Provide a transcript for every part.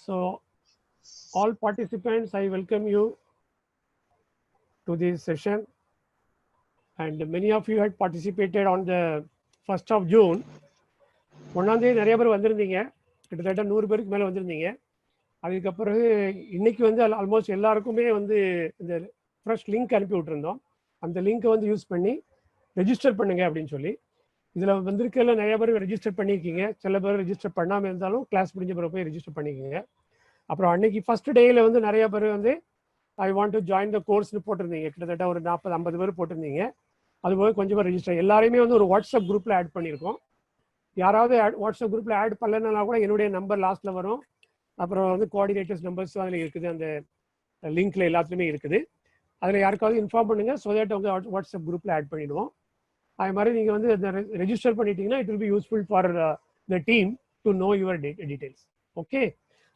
So all participants, I welcome you to this session, and many of you had participated on the 1st of June. ஒன்றாம் தேதி நிறைய பேர் வந்திருந்தீங்க, கிட்டத்தட்ட 100 பேருக்கு மேலே வந்திருந்தீங்க. அதுக்கு பிறகு இன்னைக்கு வந்து ஆல்மோஸ்ட் எல்லாருக்குமே வந்து இந்த ஃப்ரெஷ் லிங்க் அனுப்பி விட்டுருந்தோம். அந்த லிங்க்கை வந்து யூஸ் பண்ணி ரெஜிஸ்டர் பண்ணுங்க அப்படின்னு சொல்லி. இதில் வந்திருக்கல நிறைய பேர் ரெஜிஸ்டர் பண்ணியிருக்கீங்க. சில பேர் ரெஜிஸ்டர் பண்ணாமல் இருந்தாலும் கிளாஸ் முடிஞ்ச பிறகு போய் ரெஜிஸ்டர் பண்ணிக்கோங்க. அப்புறம் அன்னைக்கு ஃபர்ஸ்ட் டேயில் வந்து நிறைய பேர் வந்து I want to join the கோர்ஸ்னு போட்டிருந்தீங்க. கிட்டத்தட்ட ஒரு 40-50 பேர் போட்டிருந்தீங்க. அதுபோக கொஞ்சம் பேர் ரெஜிஸ்டர் எல்லாரையுமே வந்து ஒரு வாட்ஸ்அப் குரூப்பில் ஆட் பண்ணியிருக்கோம். யாராவது வாட்ஸ்அப் குரூப்பில் ஆட் பண்ணலன்னா கூட என்னுடைய நம்பர் லாஸ்ட்டில் வரும். அப்புறம் வந்து கோஆர்டினேட்டர்ஸ் நம்பர்ஸ் அதில் இருக்குது, அந்த லிங்க்ல எல்லாத்துலேயுமே இருக்குது. அதில் யாருக்காவது இன்ஃபார்ம் பண்ணுங்க, ஸோ தட் அவங்க வாட்ஸ்அப் குரூப்பில் ஆட் பண்ணிவிடுவோம். அது மாதிரி நீங்கள் வந்து ரெஜிஸ்டர் பண்ணிட்டீங்கன்னா it will be useful for the team to know your details. Okay,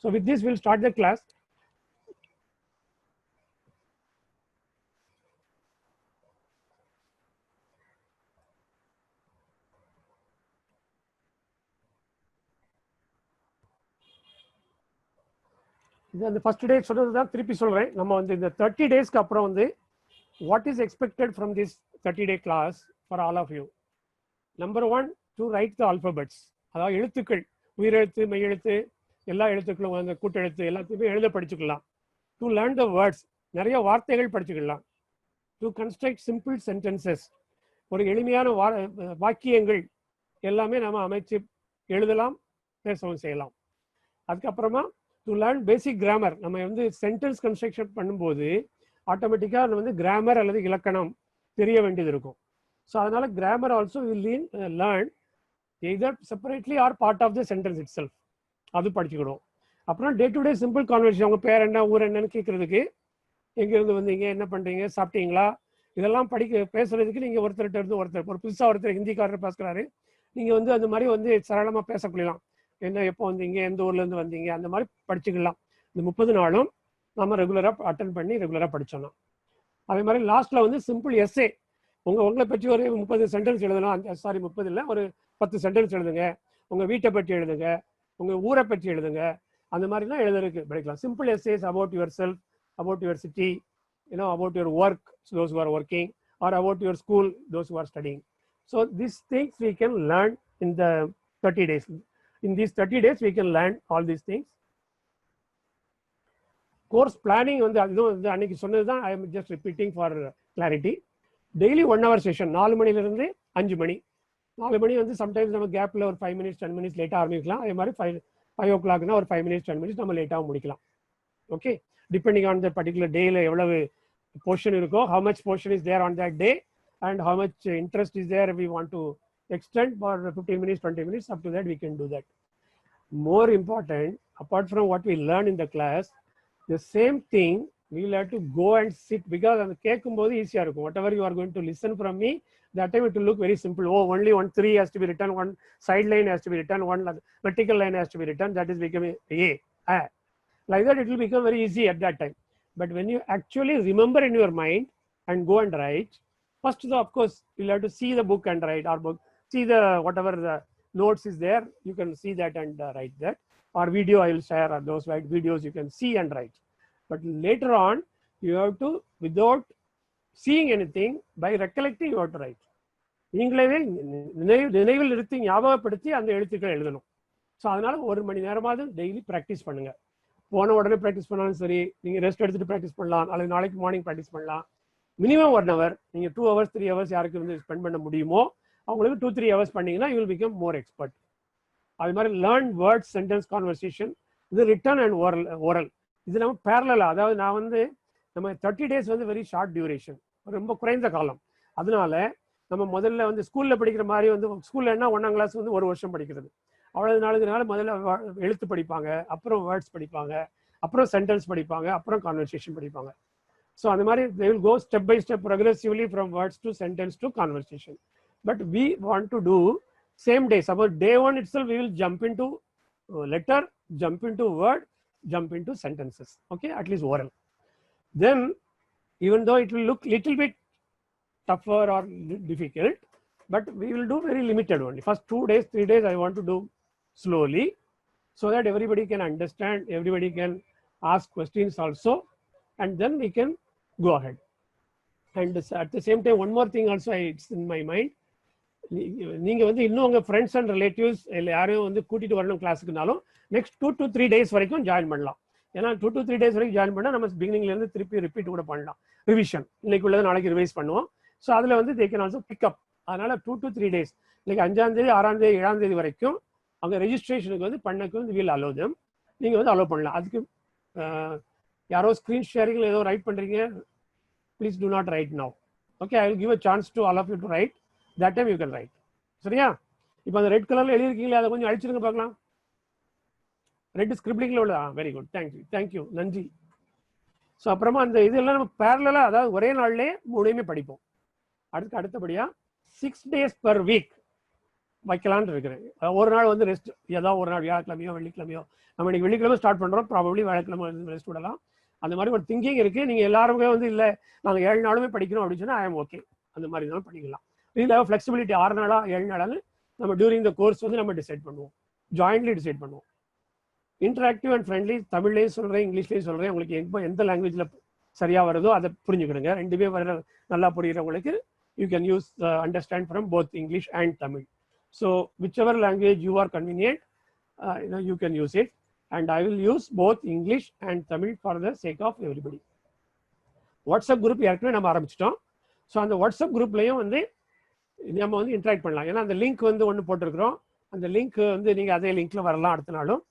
so with this will start the class. இது அந்த ஃபர்ஸ்ட் டே சொன்னது தான் திருப்பி சொல்கிறேன். நம்ம வந்து இந்த 30 டேஸ்க்கு அப்புறம் வந்து what is expected from this 30 day class for all of you. Number 1, to write the alphabets, அதாவது எழுத்துக்கள், உயிரெழுத்து, மெய்யெழுத்து, எல்லா எழுத்துக்களும், அந்த கூட்டெழுத்து எல்லாத்தையுமே எழுத படிச்சுக்கலாம். டு லேர்ன் த வேர்ட்ஸ், நிறைய வார்த்தைகள் படிச்சுக்கலாம். டு கன்ஸ்ட்ரக்ட் சிம்பிள் சென்டென்சஸ், ஒரு எளிமையான வாக்கியங்கள் எல்லாமே நம்ம அமைச்சு எழுதலாம், பேசவும் செய்யலாம். அதுக்கப்புறமா டு லேர்ன் பேசிக் கிராமர், நம்ம வந்து சென்டென்ஸ் கன்ஸ்ட்ரக்ஷன் பண்ணும்போது ஆட்டோமேட்டிக்காக வந்து கிராமர் அல்லது இலக்கணம் தெரிய வேண்டியது இருக்கும். ஸோ அதனால grammar also will learn either separately or part of the sentence itself, அது படிச்சுக்கணும். அப்புறம் day to day simple conversation, அவங்க பேர் என்ன, ஊர் என்னன்னு கேட்கறதுக்கு, எங்கேருந்து வந்தீங்க, என்ன பண்ணுறீங்க, சாப்பிட்டீங்களா, இதெல்லாம் பேசுறதுக்கு நீங்கள் ஒருத்தர்கிட்ட இருந்து ஒருத்தர், ஒரு புதுசாக ஒருத்தர் ஹிந்திக்காரர் பேசுகிறாரு, நீங்கள் வந்து அந்த மாதிரி வந்து சரளமாக பேசக்கூடியலாம். என்ன, எப்போ வந்தீங்க, எந்த ஊர்லேருந்து வந்தீங்க, அந்த மாதிரி படிச்சுக்கலாம். இந்த 30 நாளும் நம்ம ரெகுலராக அட்டன் பண்ணி ரெகுலராக படித்தோம்னா. அதே மாதிரி லாஸ்ட்டில் வந்து சிம்பிள் எஸ்ஸே, உங்களை பற்றி ஒரு 30 சென்டென்ஸ் எழுதலாம். 30 இல்லை, ஒரு 10 சென்டென்ஸ் எழுதுங்க. உங்கள் வீட்டை பற்றி எழுதுங்க, உங்கள் ஊரை பற்றி எழுதுங்க, அந்த மாதிரிலாம் எழுதுறதுக்கு படிக்கலாம். Simple essays about your self, about your city, about your work, those who are working, or about your school, those who are studying. So these things we can learn in the 30 days. In these 30 days we can learn all these things. Course planning வந்து அதுவும் வந்து அன்னைக்கு சொன்னது தான். I am just repeating for clarity. Daily 1 hour session, 4 மணிலிருந்து 5 மணி. 4 மணி வந்து sometimes நம்ம கேப்பில் ஒரு 5 minutes 10 minutes லேட்டாக ஆரம்பிக்கலாம். அதே மாதிரி 5 o'clock ஒரு 5 minutes 10 minutes நம்ம லேட்டாகவும் முடிக்கலாம். Okay, depending on the particular டேயில் எவ்வளவு போர்ஷன் இருக்கோ, how much portion is there on that day, and how much interest is there, we want to extend for 15 minutes 20 minutes, up to that we can do that. More important, apart from what we learn in the class, the same thing we will have to go and sit, because அந்த கேட்கும்போது ஈஸியாக இருக்கும். whatever you are going to listen from me, that time it will look very simple. Oh, only 1 3 has to be written, 1 side line has to be written, 1 vertical line has to be written, that is becoming a like that it will become very easy at that time. But when you actually remember in your mind and go and write, first of course you'll have to see the book and write, or book, see the whatever the notes is there, you can see that and write that, or video I will share, or those videos you can see and write. But later on you have to, without seeing anything, by recollecting you have to write. நீங்களே நினைவில் நிறுத்தி ஞாபகப்படுத்தி அந்த எழுத்துக்களை எழுதணும். So அதனால 1 மணி நேரமாவது daily practice பண்ணுங்க. போன உடனே ப்ராக்டிஸ் பண்ணாலும் சரி, நீங்கள் ரெஸ்ட் எடுத்துட்டு ப்ராக்டிஸ் பண்ணலாம், அல்லது நாளைக்கு மார்னிங் ப்ராக்டிஸ் பண்ணலாம். மினிமம் 1 hour, நீங்கள் 2 hours 3 hours யாருக்கு வந்து ஸ்பெண்ட் பண்ண முடியுமோ அவங்களுக்கு 2-3 hours பண்ணீங்கன்னா you will become more expert. அது மாதிரி லேர்ன் வேர்ட்ஸ், சென்டென்ஸ், கான்வர்சேஷன், இது ரிட்டன் அண்ட் ஓரல், இது நம்ம பேரலா. அதாவது நான் வந்து நம்ம 30 days வந்து வெரி ஷார்ட் டியூரேஷன், ரொம்ப குறைந்த காலம். அதனால நம்ம முதல்ல வந்து ஸ்கூலில் படிக்கிற மாதிரி வந்து, ஸ்கூலில் என்ன 1ஆம் கிளாஸ் வந்து 1 வருஷம் படிக்கிறது, அவ்வளவு நாளுக்குனால முதல்ல எழுத்து படிப்பாங்க, அப்புறம் வேர்ட்ஸ் படிப்பாங்க, அப்புறம் சென்டென்ஸ் படிப்பாங்க, அப்புறம் கான்வர்சேஷன் படிப்பாங்க. ஸோ அந்த மாதிரி they will go step by step progressively from words to sentence to conversation. But we want to do same day. Suppose day 1 itself we will jump into letter, jump into word, jump into sentences. Okay, at least oral. Then even though it will look little bit tougher or difficult, but we will do very limited only. First 2 days 3 days I want to do slowly, so that everybody can understand, everybody can ask questions also, and then we can go ahead. And at the same time, one more thing also it's in my mind. நீங்க வந்து இன்னும் உங்க friends and relatives இல்லை யாரையும் வந்து கூட்டிட்டு வரணும் கிளாஸுக்குனாலும் next 2 to 3 days வரைக்கும் ஜாயின் பண்ணலாம். ஏன்னா 2 to 3 days வரைக்கும் ஜாயின் பண்ணால் நம்ம பிகினிங்ல இருந்து திருப்பி ரிப்பீட் கூட பண்ணலாம். ரிவிஷன் இன்னைக்கு உள்ளதை நாளைக்கு ரிவைஸ் பண்ணுவோம். ஸோ அதில் வந்து தே கேன் ஆல்சோ பிக்அப். அதனால 2 to 3 days, இன்னைக்கு 5ஆம் தேதி 6ஆம் தேதி 7ஆம் தேதி வரைக்கும் அவங்க ரெஜிஸ்ட்ரேஷனுக்கு வந்து பண்ணக்கு வந்து வில் அலோவ் தெம். நீங்கள் வந்து அலோவ் பண்ணலாம். அதுக்கு யாரோ ஸ்க்ரீன் ஷேரிங்கில் ஏதோ ரைட் பண்ணுறீங்க, please do not write now. Okay, I will give a chance to all of you to write. that time you can write. சரியா? இப்போ அந்த ரெட் கலர்ல எழுதிருக்கீங்களா, அதை கொஞ்சம் அழிச்சிருங்க பார்க்கலாம். ரெட் ஸ்கிரிப்டிங்ல உள்ள. வெரி குட், தேங்க்யூ, நன்றி. ஸோ அப்புறமா அந்த இதெல்லாம் நம்ம பேரலா, அதாவது ஒரே நாள்லேயே மூணையுமே படிப்போம். அடுத்தபடியா 6 days per week வைக்கலான்னு இருக்கிறேன். ஒரு நாள் வந்து ரெஸ்ட், ஏதாவது ஒரு நாள் வியாழக்கிழமையோ வெள்ளிக்கிழமையோ, நம்ம இன்னைக்கு வெள்ளிக்கிழமை ஸ்டார்ட் பண்றோம், ப்ராபப்ளி வியாழக்கிழமை ரெஸ்ட் விடலாம். அந்த மாதிரி ஒரு திங்கிங் இருக்கு. நீங்க எல்லாருமே வந்து இல்லை நாங்கள் 7 நாளுமே படிக்கணும் அப்படின்னு சொன்னா ஐ எம் ஓகே, அந்த மாதிரி இருந்தாலும் பண்ணிக்கலாம். இதில் ஃப்ளெக்சிபிலிட்டி 6 நாளா 7 நாளான்னு நம்ம டியூரிங் த கோர்ஸ் வந்து நம்ம டிசைட் பண்ணுவோம், ஜாயின்ட்லி டிசைட் பண்ணுவோம். இன்டராக்டிவ் அண்ட் ஃப்ரெண்ட்லி, தமிழ்லையும் சொல்கிறேன் இங்கிலீஷ்லையும் சொல்கிறேன். உங்களுக்கு எந்த லாங்குவேஜில் சரியாக வருதோ அதை புரிஞ்சுக்கிடுங்க. ரெண்டுமே வர நல்லா புரிகிறவங்களுக்கு you can use understand from both English and Tamil. So whichever language you are convenient, you can use it. And I will use both English and Tamil for the sake of everybody. WhatsApp group ஏற்கனவே நம்ம ஆரம்பிச்சிட்டோம். So அந்த WhatsApp குரூப்லையும் வந்து நம்ம வந்து interact பண்ணலாம். ஏன்னா அந்த லிங்க் வந்து ஒன்று போட்டிருக்கிறோம். அந்த லிங்க் வந்து நீங்கள் அதே லிங்க்ல வரலாம் அடுத்த நாளும்.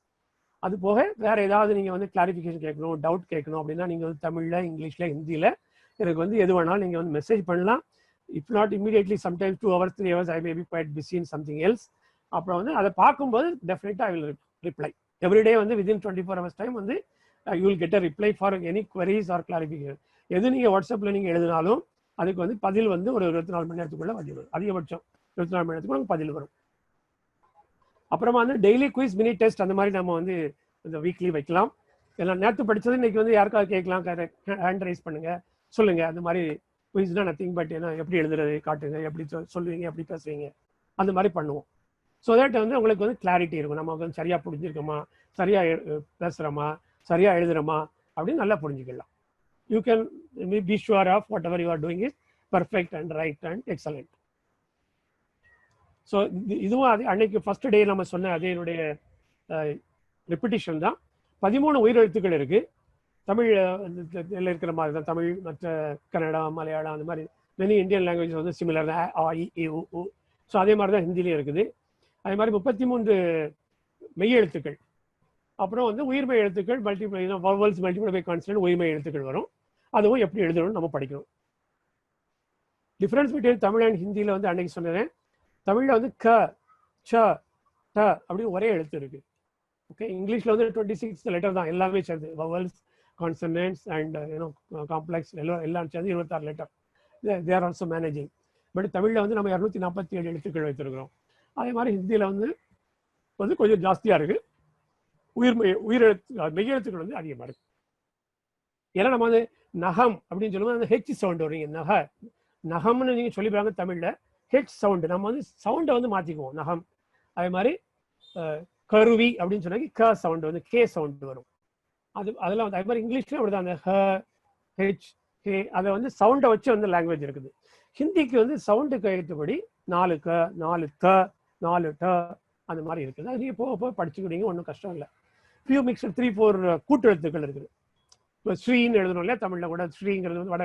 அது போக வேற ஏதாவது நீங்கள் வந்து கிளாரிஃபிகேஷன் கேட்கணும், டவுட் கேட்கணும் அப்படின்னா நீங்கள் வந்து தமிழில், இங்கிலீஷில், ஹிந்தியில் எனக்கு வந்து எது வேணாலும் நீங்கள் வந்து மெசேஜ் பண்ணலாம். If not immediately, sometimes 2 hours 3 hours I may be quite busy in something else. அப்புறம் வந்து அதை பார்க்கும்போது டெஃபினட்டாக ஐ வில் ரிப்ளை. எவ்ரிடே வந்து வித்தின் 24 hours டைம் வந்து you will get a reply for any queries or clarification. எது நீங்கள் வாட்ஸ்அப்பில் நீங்கள் எழுதினாலும் அதுக்கு வந்து பதில் வந்து ஒரு 24 மணி நேரத்துக்குள்ள பதில் வரும். அதிகபட்சம் 24 மணி நேரத்துக்குள்ள பதில் வரும். அப்புறமா வந்து டெய்லி குயிஸ், மினி டெஸ்ட் அந்த மாதிரி நம்ம வந்து இந்த வீக்லி வைக்கலாம். எல்லாம் நேற்று படிச்சது இன்னைக்கு வந்து யாருக்காவது கேட்கலாம், ஹேண்ட் ரைஸ் பண்ணுங்க, சொல்லுங்க. அந்த மாதிரி குயிஸ்னா நத்திங் பட் ஏன்னா எப்படி எழுதுறது காட்டுங்க, எப்படி சொல்லுவீங்க, எப்படி பேசுவீங்க, அந்த மாதிரி பண்ணுவோம். ஸோ தட் வந்து உங்களுக்கு வந்து கிளாரிட்டி இருக்கும். நம்ம வந்து சரியா புரிஞ்சிருக்கோமா, சரியா பேசுகிறோமா, சரியா எழுதுறோமா அப்படின்னு நல்லா புரிஞ்சுக்கலாம். You can be sure of whatever you are doing is perfect and right and excellent. So இதுவும் அது அன்னைக்கு ஃபர்ஸ்ட் டே நம்ம சொன்ன அதே என்னுடைய ரிப்பிட்டிஷன் தான். 13 உயிரெழுத்துக்கள் இருக்கு. தமிழில் இருக்கிற மாதிரி தான். தமிழ், மற்ற கன்னடா, மலையாளம் அந்த மாதிரி மெனி இந்தியன் லாங்குவேஜ் வந்து சிமிலர் தான். ஆ இ ஏ உ. ஸோ அதே மாதிரி தான் ஹிந்திலையும் இருக்குது. அதே மாதிரி 33 மெய் எழுத்துக்கள். அப்புறம் வந்து உயிர்மை எழுத்துக்கள், multiply vowels, multiply by constant, உயிர்மை எழுத்துக்கள் வரும். அதுவும் எப்படி எழுதணும்னு நம்ம படிக்கணும். டிஃபரன்ஸ் பிட்வீன் தமிழ் அண்ட் ஹிந்தியில் வந்து அன்னைக்கு சொன்னேன். தமிழில் வந்து க, ச, ட அப்படின்னு ஒரே எழுத்து இருக்கு. ஓகே, இங்கிலீஷில் வந்து 26 லெட்டர் தான், எல்லாமே சேர்ந்து வவல்ஸ், கான்சனன்ட்ஸ் அண்ட் காம்ப்ளெக்ஸ் எல்லாம் சேர்ந்து 26 letter. They are also managing. But தமிழில் வந்து நம்ம 247 எழுத்துக்கள் வைத்திருக்கிறோம். அதே மாதிரி ஹிந்தியில் வந்து கொஞ்சம் ஜாஸ்தியாக இருக்கு. மெய்யெழுத்துக்கள் வந்து அதிகமாக இருக்கு. ஏன்னா நம்ம வந்து நகம் அப்படின்னு சொல்லும்போது அந்த ஹெச் சவுண்ட் வரும். நகம்னு நீங்க சொல்லி பாருங்க, தமிழ்ல ஹெச் சவுண்ட். நம்ம வந்து சவுண்டை வந்து மாத்திக்குவோம், நகம். அதே மாதிரி கருவி அப்படின்னு சொன்னா க சவுண்ட் வந்து கே சவுண்ட் வரும். அதெல்லாம் வந்து அதே மாதிரி இங்கிலீஷ்ல அப்படிதான். அந்த ஹ, ஹெச், ஹே அதை வந்து சவுண்டை வச்சு வந்து லாங்குவேஜ் இருக்குது. ஹிந்திக்கு வந்து சவுண்டுக்கு ஏற்றபடி 4 க, 4 த, 4 ட அந்த மாதிரி இருக்குது. அது நீங்க போக போக படிச்சுக்கிட்டீங்க, ஒன்றும் கஷ்டம் இல்லை. ஃபியூ மிக்சர் 3-4 கூட்டெழுத்துக்கள் இருக்குது. இப்போ ஸ்ரீன்னு எழுதணும் இல்லையா, தமிழ்ல கூட ஸ்ரீங்கிறது வந்து வட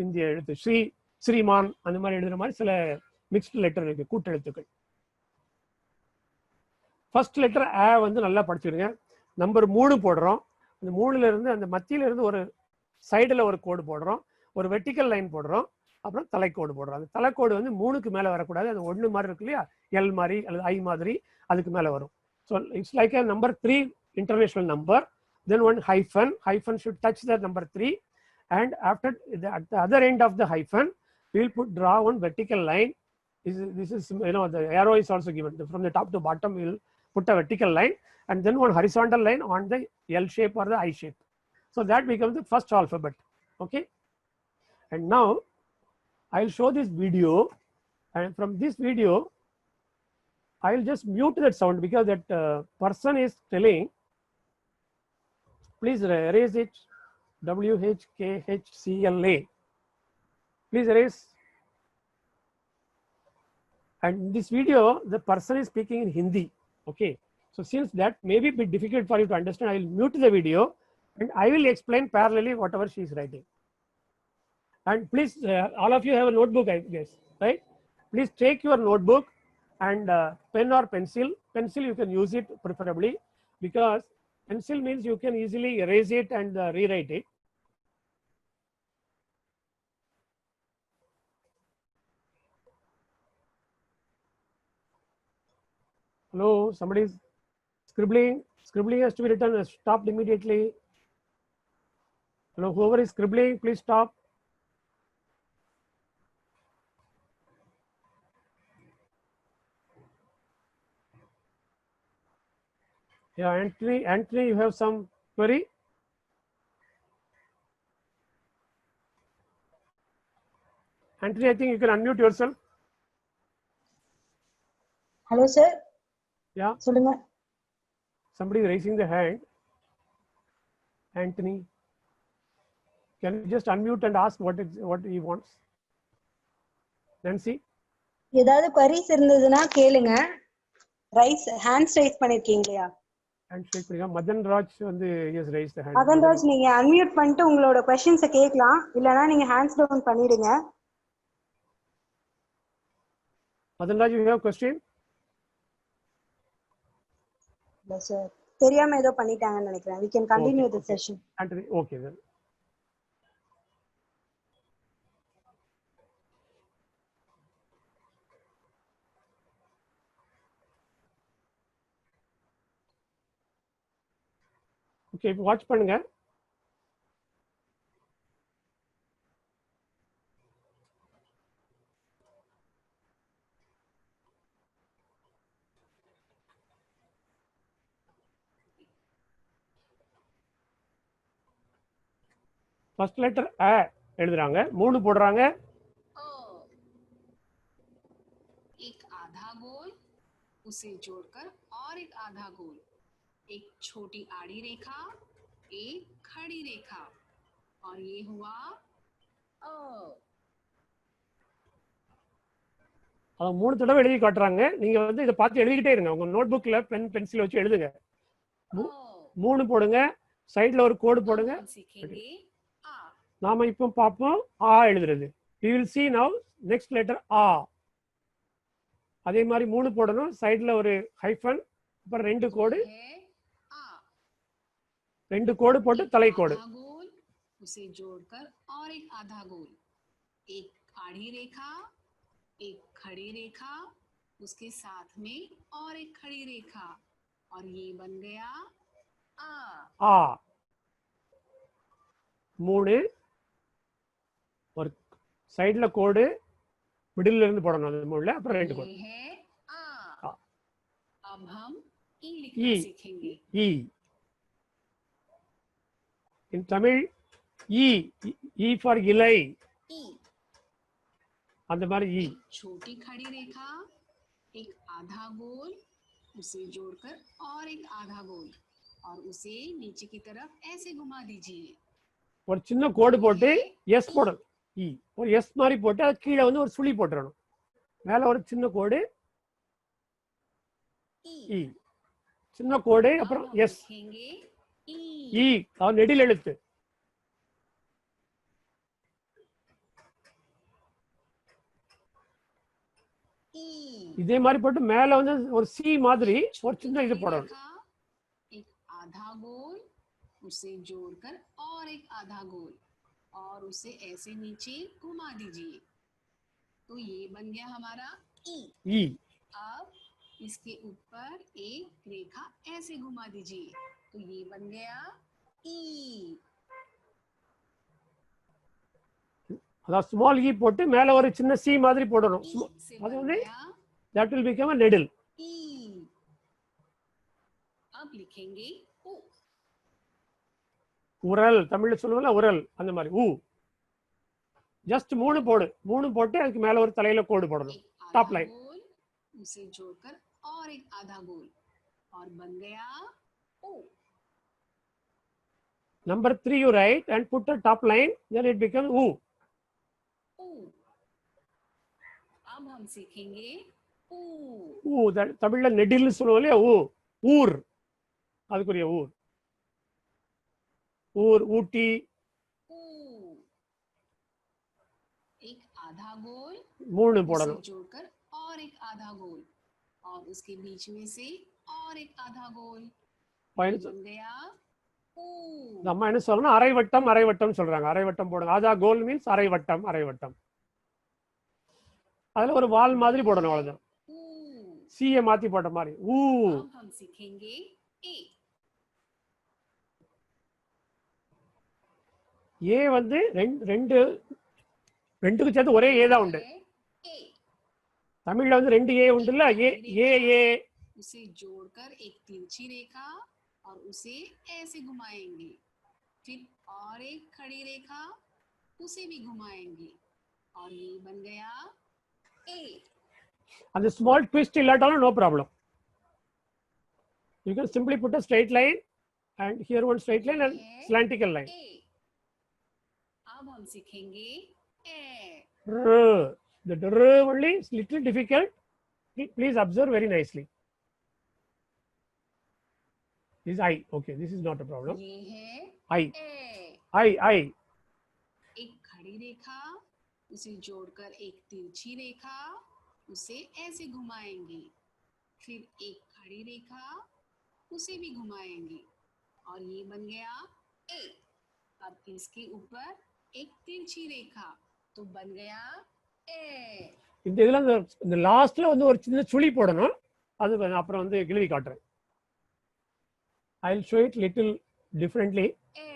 இந்திய எழுத்து. ஸ்ரீ, ஸ்ரீமான் அந்த மாதிரி எழுதுற மாதிரி சில மிக்ஸ்டு லெட்டர் இருக்கு, கூட்டெழுத்துக்கள். ஃபர்ஸ்ட் லெட்டர் ஆ வந்து நல்லா படிச்சுடுங்க. நம்பர் 3 போடுறோம். அந்த 3ல இருந்து அந்த மத்தியில இருந்து ஒரு சைடில் ஒரு கோடு போடுறோம், ஒரு வெர்டிக்கல் லைன் போடுறோம், அப்புறம் தலைக்கோடு போடுறோம். அந்த தலைக்கோடு வந்து 3க்கு மேலே வரக்கூடாது. அது 1 மாதிரி இருக்கு இல்லையா, எல் மாதிரி அல்லது ஐ மாதிரி, அதுக்கு மேலே வரும். So it's like a number 3 international number. Then one hyphen. Hyphen should touch the number 3, and after at the other end of the hyphen, we will draw one vertical line. This is the arrow is also given from the top to bottom. We will put a vertical line, and then one horizontal line on the L shape or the I shape. So that becomes the first alphabet. Okay. And now I will show this video, and from this video I will just mute that sound because that person is telling. Please erase it. WHKHCLA. Please erase. And in this video, the person is speaking in Hindi. Okay. So since that may be a bit difficult for you to understand, I will mute the video and I will explain parallelly whatever she is writing. And please, all of you have a notebook, I guess, right? Please take your notebook and pen or pencil. Pencil you can use it preferably, because pencil means you can easily erase it and rewrite it. Hello, somebody is scribbling. Scribbling has to be written, stopped immediately. Hello, whoever is scribbling, please stop. Yeah, Anthony, you have some query? Anthony, I think you can unmute yourself. Hello, sir. Yeah. Somebody is raising the hand. Anthony, can you just unmute and ask what he wants? Nancy? ஏதாவது queries இருந்ததுன்னா கேளுங்க. hands raise பண்ணிருக்கீங்களா? Hand shake பண்ணுங்க. மதன் ராஜ் வந்து has raised the hand. Madan Raj நீங்க unmute பண்ணிட்டு உங்களோட questions கேட்கலாம். இல்லனா நீங்க hands down பண்ணிடுங்க. Madan Raj, you have question? No sir. தெரியாம ஏதோ பண்ணிட்டாங்கன்னு நினைக்கிறேன். We can continue the session. Anthony, okay then. Okay, watch பண்ணுங்க. First letter A எழுதுறாங்க, 3 போடுறாங்க. एक आधा गोल, उसे जोड़कर और एक आधा गोल, एक छोटी आड़ी रेखा, एक खड़ी रेखा, और ये हुआ अ. அது 3 தடவை எழுதி காட்டுறாங்க. நீங்க வந்து இதை பார்த்து எழுதிக்கிட்டே இருங்க. உங்க நோட்புக்ல பென் பென்சில் வச்சு எழுதுங்க. 3 போடுங்க, சைடுல ஒரு கோடு போடுங்க. நாம இப்போ பார்ப்போம் ஆ எழுதுறது. We will see now next letter ஆ. அதே மாதிரி 3 போடணும், சைடுல ஒரு ஹைஃபன், அப்புறம் 2 கோடு, 2 கோடு போட்டு தலை கோடு. उसे जोड़कर और एक आधा गोल, एक आड़ी रेखा, एक खड़ी रेखा, उसके साथ में और एक खड़ी रेखा, और ये बन गया आ. आ 3 और சைடுல கோடு, மிடில்ல இருந்து போடணும் அந்த மூணுல, அப்புறம் 2 கோடு. ये है आ. अब हम ई लिखना सीखेंगे. ई in Tamil E for इलाई. ई அந்த மாதிரி E. छोटी खड़ी रेखा, एक आधा गोल, उसे जोड़कर और एक आधा गोल, और उसे नीचे की तरफ ऐसे घुमा दीजिए. ஒரு சின்ன கோடு போட்டு S போடணும். E ஒரு S மாதிரி போட்டு அது கீழே வந்து ஒரு சுழி போட்டுறணும். மேல ஒரு சின்ன கோடு E, சின்ன கோடு, அப்புறம் S. E அது நெடில் எழுத்து. இதே மாதிரி போட்டு மேல வந்து ஒரு சி மாதிரி ஒரு சின்ன இது போடணும். एक आधा गोल, उसे जोड़कर और एक आधा गोल, और उसे ऐसे नीचे घुमा दीजिए. तो ये बन गया हमारा ई. अब इसके ऊपर एक रेखा ऐसे घुमा दीजिए. तो ये बन गया ई. அதாவது ஸ்மால் E போட்டு மேல ஒரு சின்ன சி மாதிரி போடணும். அது வந்து that will become a needle. ई. अब लिखेंगे उ. உரல், தமிழ்ல சொல்லுவோம்ல உரல், அந்த மாதிரி ஊ. ஜஸ்ட் 3 போடு. 3 போட்டு அதுக்கு மேல ஒரு தலையில கோடு போடணும். Top line. उसे जोड़कर और एक आधा गोल और बन गया ओ। Number 3 you write and put a top line, then it becomes U. ऊ। अब हम सीखेंगे ऊ। ஊ தமிழ்ல நெடில்னு சொல்லுவோம் இல்லையா, ஊ, ஊர், அதுக்குரிய ஊர். ஊர், ஊட்டி. ऊ। एक आधा गोल, மூணு उसे போடணும். जोड़कर और एक आधा गोल और उसके बीच में से और एक आधा गोल, ये बन गया ऊ। நம்ம என்ன சொல்லணும், அரை வட்டம் அரை வட்டம் சொல்றாங்க. அரை வட்டம் போடுங்க. ஆதா கோல் மீன்ஸ் அரை வட்டம் அரை வட்டம். அதுல ஒரு வால் மாதிரி போடணும், அவ்வளவுதான். ऊ। சிஏ மாத்தி போட்ட மாதிரி ஊ. अब हम सीखेंगे ए। ஏ வந்து ரெண்டு ரெண்டுக்கு சேர்த்து ஒரே ஏ தான் உண்டு. ए। தமிழ்ல வந்து ரெண்டு ஏ உண்டு இல்ல, ஏ ஏ ஏ. उसे जोड़कर एक तिरछी रेखा और उसे ऐसे घुमाएंगे, फिर और एक खड़ी रेखा, उसे भी घुमाएंगे और ये बन गया ए। அந்த ஸ்மால் ட்விஸ்ட் இல்லாட்டாலும் no problem. You can simply put a straight line and here one straight line and slantical line. ए। अब हम सीखेंगे ए। R. The R only is little difficult. Please observe very nicely. This is I. Okay, this is not a problem. ये है I. A. I. एक खड़ी रेखा, उसे जोड़कर एक तिरछी रेखा, उसे ऐसे घुमाएंगे, फिर एक खड़ी रेखा, उसे भी घुमाएंगे और ये बन गया ए। अब इसके ऊपर एक तिरछी रेखा, तो बन गया ए। இந்த இதுல இந்த லாஸ்ட்ல வந்து ஒரு சின்ன சுழி போடணும். அது அப்புறம் வந்து எழுதி காட்டுறேன். I'll show it little differently. A.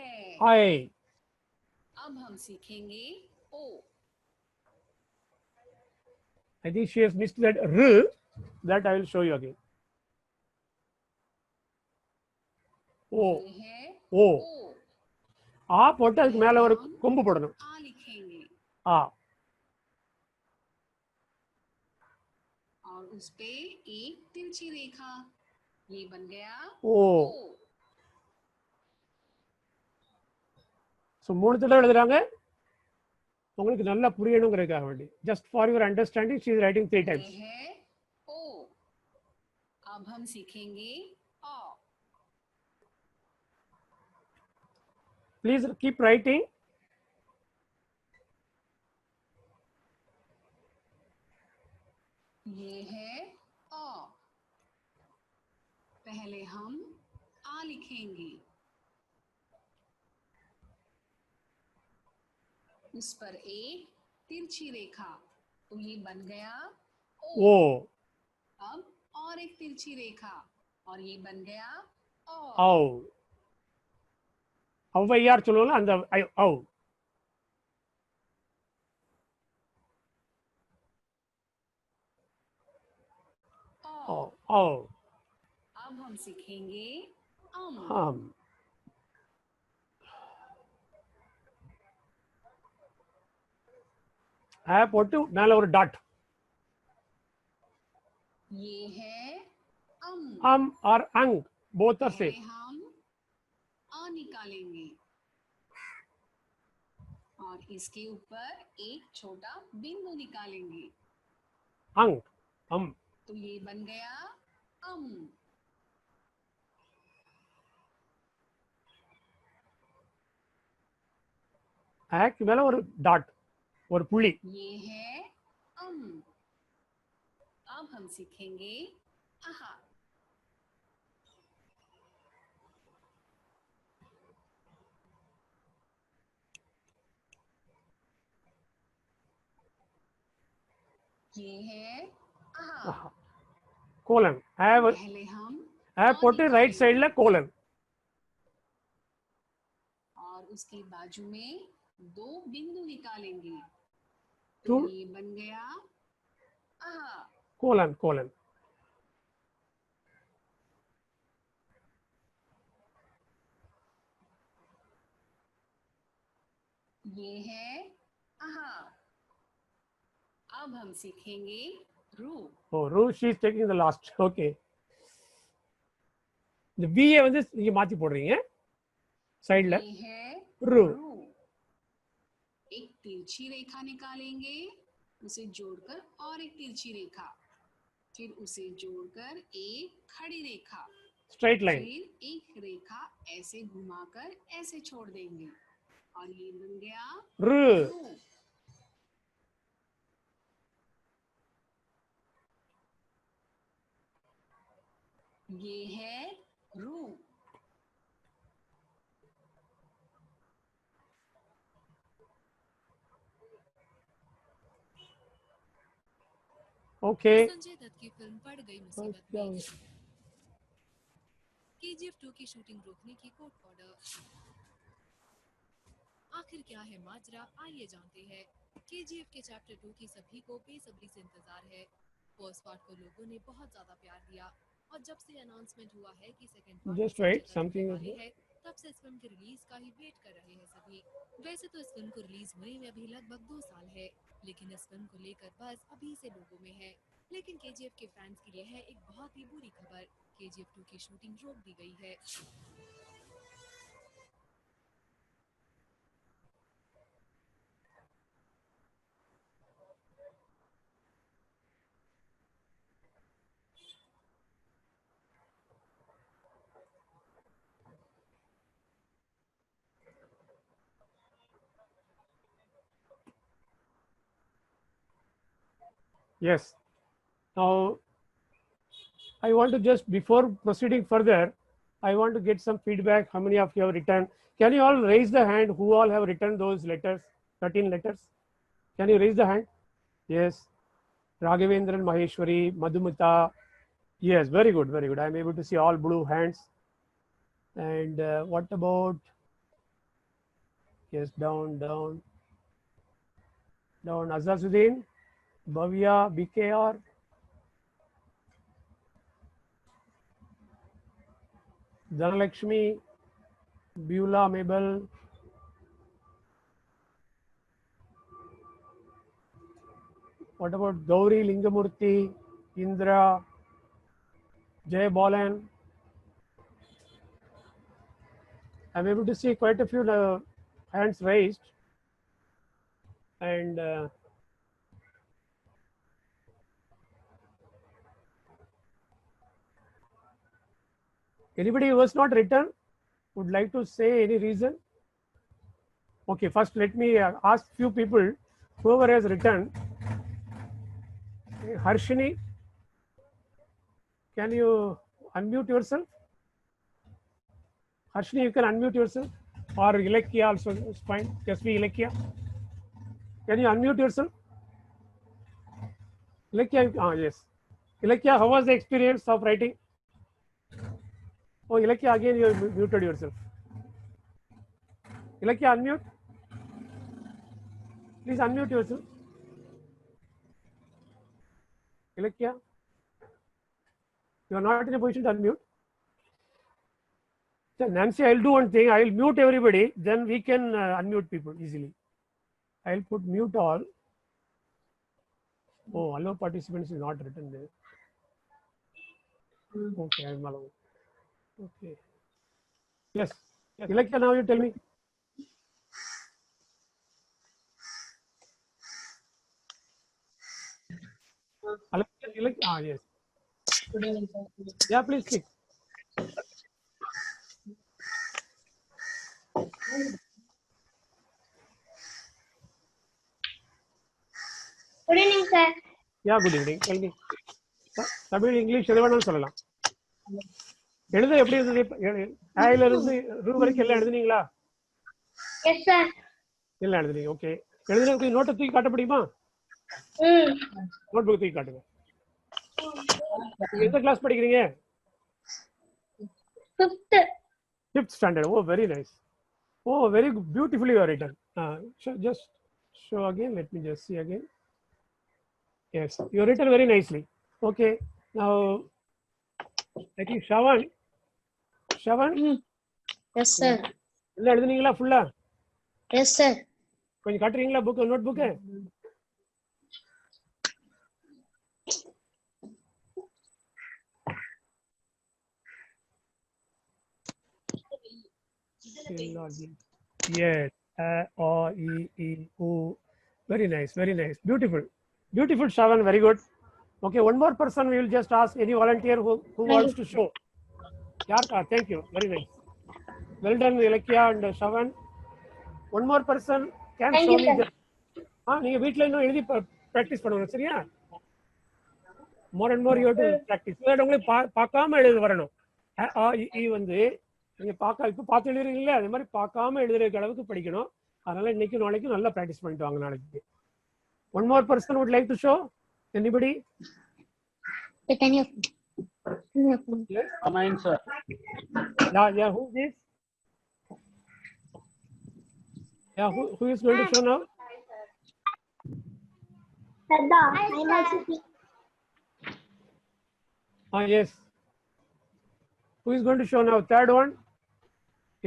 I. अब हम सीखेंगे ओ। I think she has missed that R. That I will show you again. O. ये है O. ओ। ஆ போட்டு அதுக்கு மேல ஒரு கொம்பு போடணும். आ लिखेंगे ஆ. और उस पे एक तिरछी रेखा, ये बन गया ஓ. ओ। ஸோ 3 தடவை எழுதுறாங்க. உங்களுக்கு நல்லா புரியணுங்கிறதுக்காக வேண்டி. Just for your understanding, she is writing 3 times. ये है ओ। अब हम सीखेंगे अ। Please keep writing. ये है अ। पहले हम आ लिखेंगे, उस पर एक तिरछी रेखा, तो ये बन गया ओ। ஓ. अब और एक तिरछी रेखा और ये बन गया ओ। औ. ஔவையார் சொல்லுவோம்ல அந்த ஔ. ओ। औ. अब हम सीखेंगे अम। ஆம். ஆ போட்டு மேல ஒரு டாட். ये है अम। அம் ஆர் அங், both are पहले same. हम अ निकालेंगे और इसके ऊपर एक छोटा बिंदु निकालेंगे, அங், அம். तो ये बन गया अम। ஆக்கு மேல ஒரு டாட், ஒரு புள்ளி. ये है अम। अब हम सीखेंगे आहा। ये है आहा। கோலன். पहले हम ஆ போட்டு ரைட் சைடுல கோலன். और उसके बाजू में 2 बिंदु निकालेंगे, तो तो- ये बन गया आहा। Colon colon. ये है आहा। अब हम सीखेंगे रू. Oh, Ru, she is taking the last. Okay. The VA வந்து நீங்க மாத்தி போடுறீங்க சைடுல. ये है Ru. रू. एक तिरछी रेखा निकालेंगे, उसे जोड़कर और एक तिरछी रेखा, फिर उसे जोड़कर एक खड़ी रेखा, Straight line. फिर एक रेखा ऐसे घुमाकर ऐसे छोड़ देंगे और ये बन गया Ru. रू. ये है रू. Okay. संजय दत्त की फिल्म पड़ गई मुसीबत में KGF 2 की शूटिंग रोकने की कोर्ट ऑर्डर। आखिर क्या है माजरा, आइए जानते हैं। KGF के चैप्टर 2 की सभी को बेसब्री से इंतजार है। फर्स्ट पार्ट को लोगों ने बहुत ज्यादा प्यार दिया और जब से अनाउंसमेंट हुआ है कि second part Just wait, something is है, तब से इस फिल्म की रिलीज का ही वेट कर रहे हैं सभी। वैसे तो इस फिल्म को रिलीज होने में अभी लगभग 2 साल है, लेकिन इस फिल्म को लेकर बस अभी से लोगों में है। लेकिन KGF के फैंस के लिए है एक बहुत ही बुरी खबर, KGF 2 की शूटिंग रोक दी गई है। Yes. Now, I want to just, before proceeding further, I want to get some feedback. How many of you have written? Can you all raise the hand who all have written those letters, 13 letters? Can you raise the hand? Yes. Raghavendran, Maheshwari, Madhumita. Yes, very good, very good. I am able to see all blue hands. And what about, yes, down, down, down, Azazuddin, Bhavya, BKR. Dhanalakshmi, Beulah, Mabel. What about Gauri, Lingamurthy, Indra, Jay Bolan? I'm able to see quite a few hands raised. And anybody who was not written would like to say any reason? Okay, first let me ask few people, whoever has written. Harshini, can you unmute yourself? Harshini, you can unmute yourself. Or Ilakya also is fine. Just be Ilakya. Can you unmute yourself? Ilakya, yes. Ilakya, how was the experience of writing? Oh, Ilakya, again you muted yourself. Ilakya, unmute. Please unmute yourself. Ilakya, you are not in a position to unmute. So Nancy, I'll do one thing. I'll mute everybody. Then we can unmute people easily. I'll put mute all. Oh, allow participants is not written there. Okay, I'm allowed. Okay. Yes. Ilakya, now you tell me. Ilakya, yes. Yeah, please speak. Good evening, sir. Yeah, good evening. Tell me. Tamil, English, எது வேணாலும் சொல்லலாம். எழுத எப்படி இருந்தது? ஆயில இருந்து ரூ வரைக்கும் எல்லாம் எழுதுனீங்களா? Yes, sir. எல்லாம் எழுதுனீங்க. ஓகே. எழுதுனதுக்கு நோட்டை தூக்கி காட்ட முடியுமா? நோட் புக் தூக்கி காட்டுங்க. எந்த கிளாஸ் படிக்கிறீங்க? 5th standard. Oh, very nice. Oh, very beautifully you are written. Just show again. Let me just see again. Yes, you are written very nicely. Okay. Now, I think Shavan. Yes, sir. எல்லாம் எழுதுனீங்களா ஃபுல்லா? Yes, sir. கொஞ்சம் காட்டுறீங்களா book note book? Yes. O, E, E, O. Very nice, very nice. Beautiful. Beautiful, Shavan. Very good. Okay, one more person we will just ask. Any volunteer who wants to show? Yarka, thank you. Very nice. Well done, Ilakya and Shavan. One more person can Thank show you, me sir. the. நீங்க வீட்ல இன்னும் எழுதி practice பண்ணணும் சரியா? More and more you have to practice. உங்களுக்கு பார்க்காம எழுத வரணும். வந்து நீங்க இப்ப பார்த்து எழுதுறீங்களே அதே மாதிரி பார்க்காம எழுதுற அளவுக்கு படிக்கணும். அதனால இன்னைக்கு நாளைக்கு நல்லா practice பண்ணிட்டு வாங்க நாளைக்கு. One more person would like to show? Anybody? Can you? Yes. Mine, sir. Yeah. Who is this? Yeah. Who is going to show now? Sada. Yes. Who is going to show now? Third one.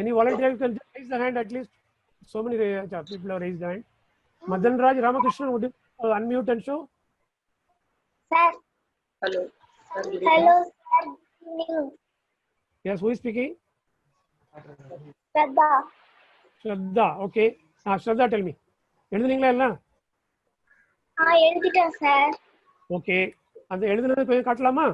Any volunteer can raise the hand at least. So many people have raised the hand. Madan Raj Ramakrishnan, would you unmute and show? Sir. Hello. Hello, sir. Yes, who is speaking? Sada. Shraddha. Okay. Shraddha, tell me. எழுதுனீங்களா எல்லாம்? எழுதிட்டேன் sir. Okay. அந்த எழுதுனது கொஞ்சம் காட்டலாமா?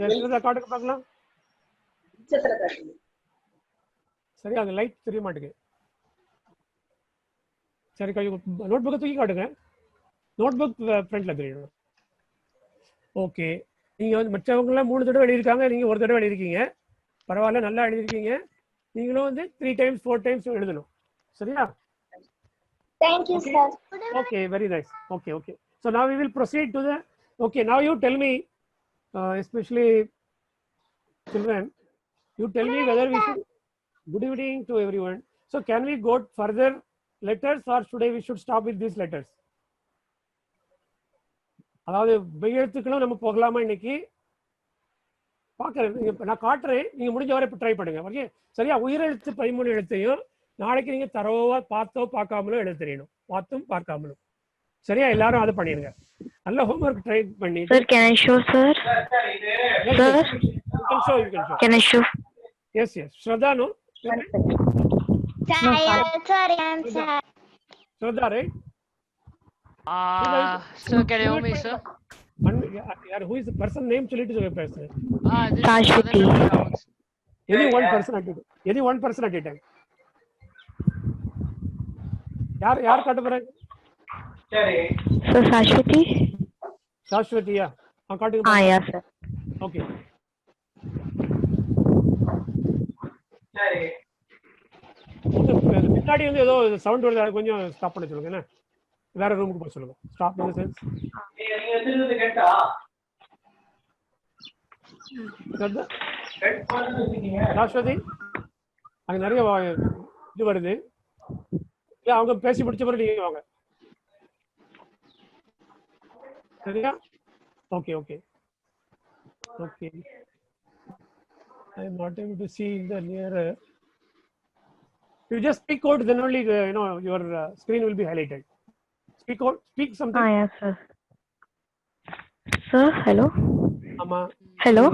எழுதுனத காட்டுங்க பார்க்கலாம். சரி, அந்த light தெரிய மாட்டேங்குது. சரி, நோட் புக்கை தூக்கி காட்டுங்க. நோட் புக் ஃப்ரண்ட்ல தெரியணும். ஓகே. நீங்க வந்து மற்றவங்களாம் 3 தடவை எழுதியிருக்காங்க, நீங்க ஒரு தடவை எழுதிருக்கீங்க. பரவாயில்ல, நல்லா எழுதிருக்கீங்க. நீங்களும் வந்து 3 times 4 times எழுதணும். சரியா? Thank you, sir. Okay, very nice. Okay. So now we will proceed to the. Okay, now you tell me, especially children, you tell me whether we should. Good evening to everyone. So can we go further letters or today we should stop with these letters? அதாவது எழுத்துக்களும் நம்ம போகலாமா இன்னைக்கு? பார்க்குறேன், நான் காட்டுறேன், நீங்க முடிஞ்ச வரை ட்ரை பண்ணுங்க. ஓகே, சரியா? உயிரெழுத்து 13 எழுத்தையும் நாளைக்கு நீங்க தரோவா பார்த்தோ பார்க்காமலும் எழுத தெரியணும், பார்த்தும் பார்க்காமலும். சரியா? எல்லாரும் அதை பண்ணிடுங்க. நல்ல ஹோம்ஒர்க் ட்ரை பண்ணி. Sir, can I show, sir? Yes, Sir? you can show. Can I show? Yes. Shraddha, no? Shraddha, right? Sir, can you hear me, sir? Who is the person name? This is Shashwati. Any one person at a time. Any one person at a time. யார் காட்ட போறாங்க? Sir, Shashwati? Shashwati, காட்டுங்க. Yeah, sir. Okay. பின்னாடி வந்து ஏதோ sound வருது, அதை கொஞ்சம் ஸ்டாப் பண்ண சொல்லுங்க. என்ன வேற ரூமுக்கு போக சொல்லுங்க. ஸ்டாப் பண்ண சென்ஸ். சாஸ்வதி, அங்க நிறைய இது வருது. அவங்க பேசி முடிச்ச பிறகு நீங்க வாங்க. சரியா? Okay. I am not able to see the near. You just speak out, then only your screen will be highlighted. Speak out. Speak something. Yeah, sir. Sir, hello. ஆமா. Hello.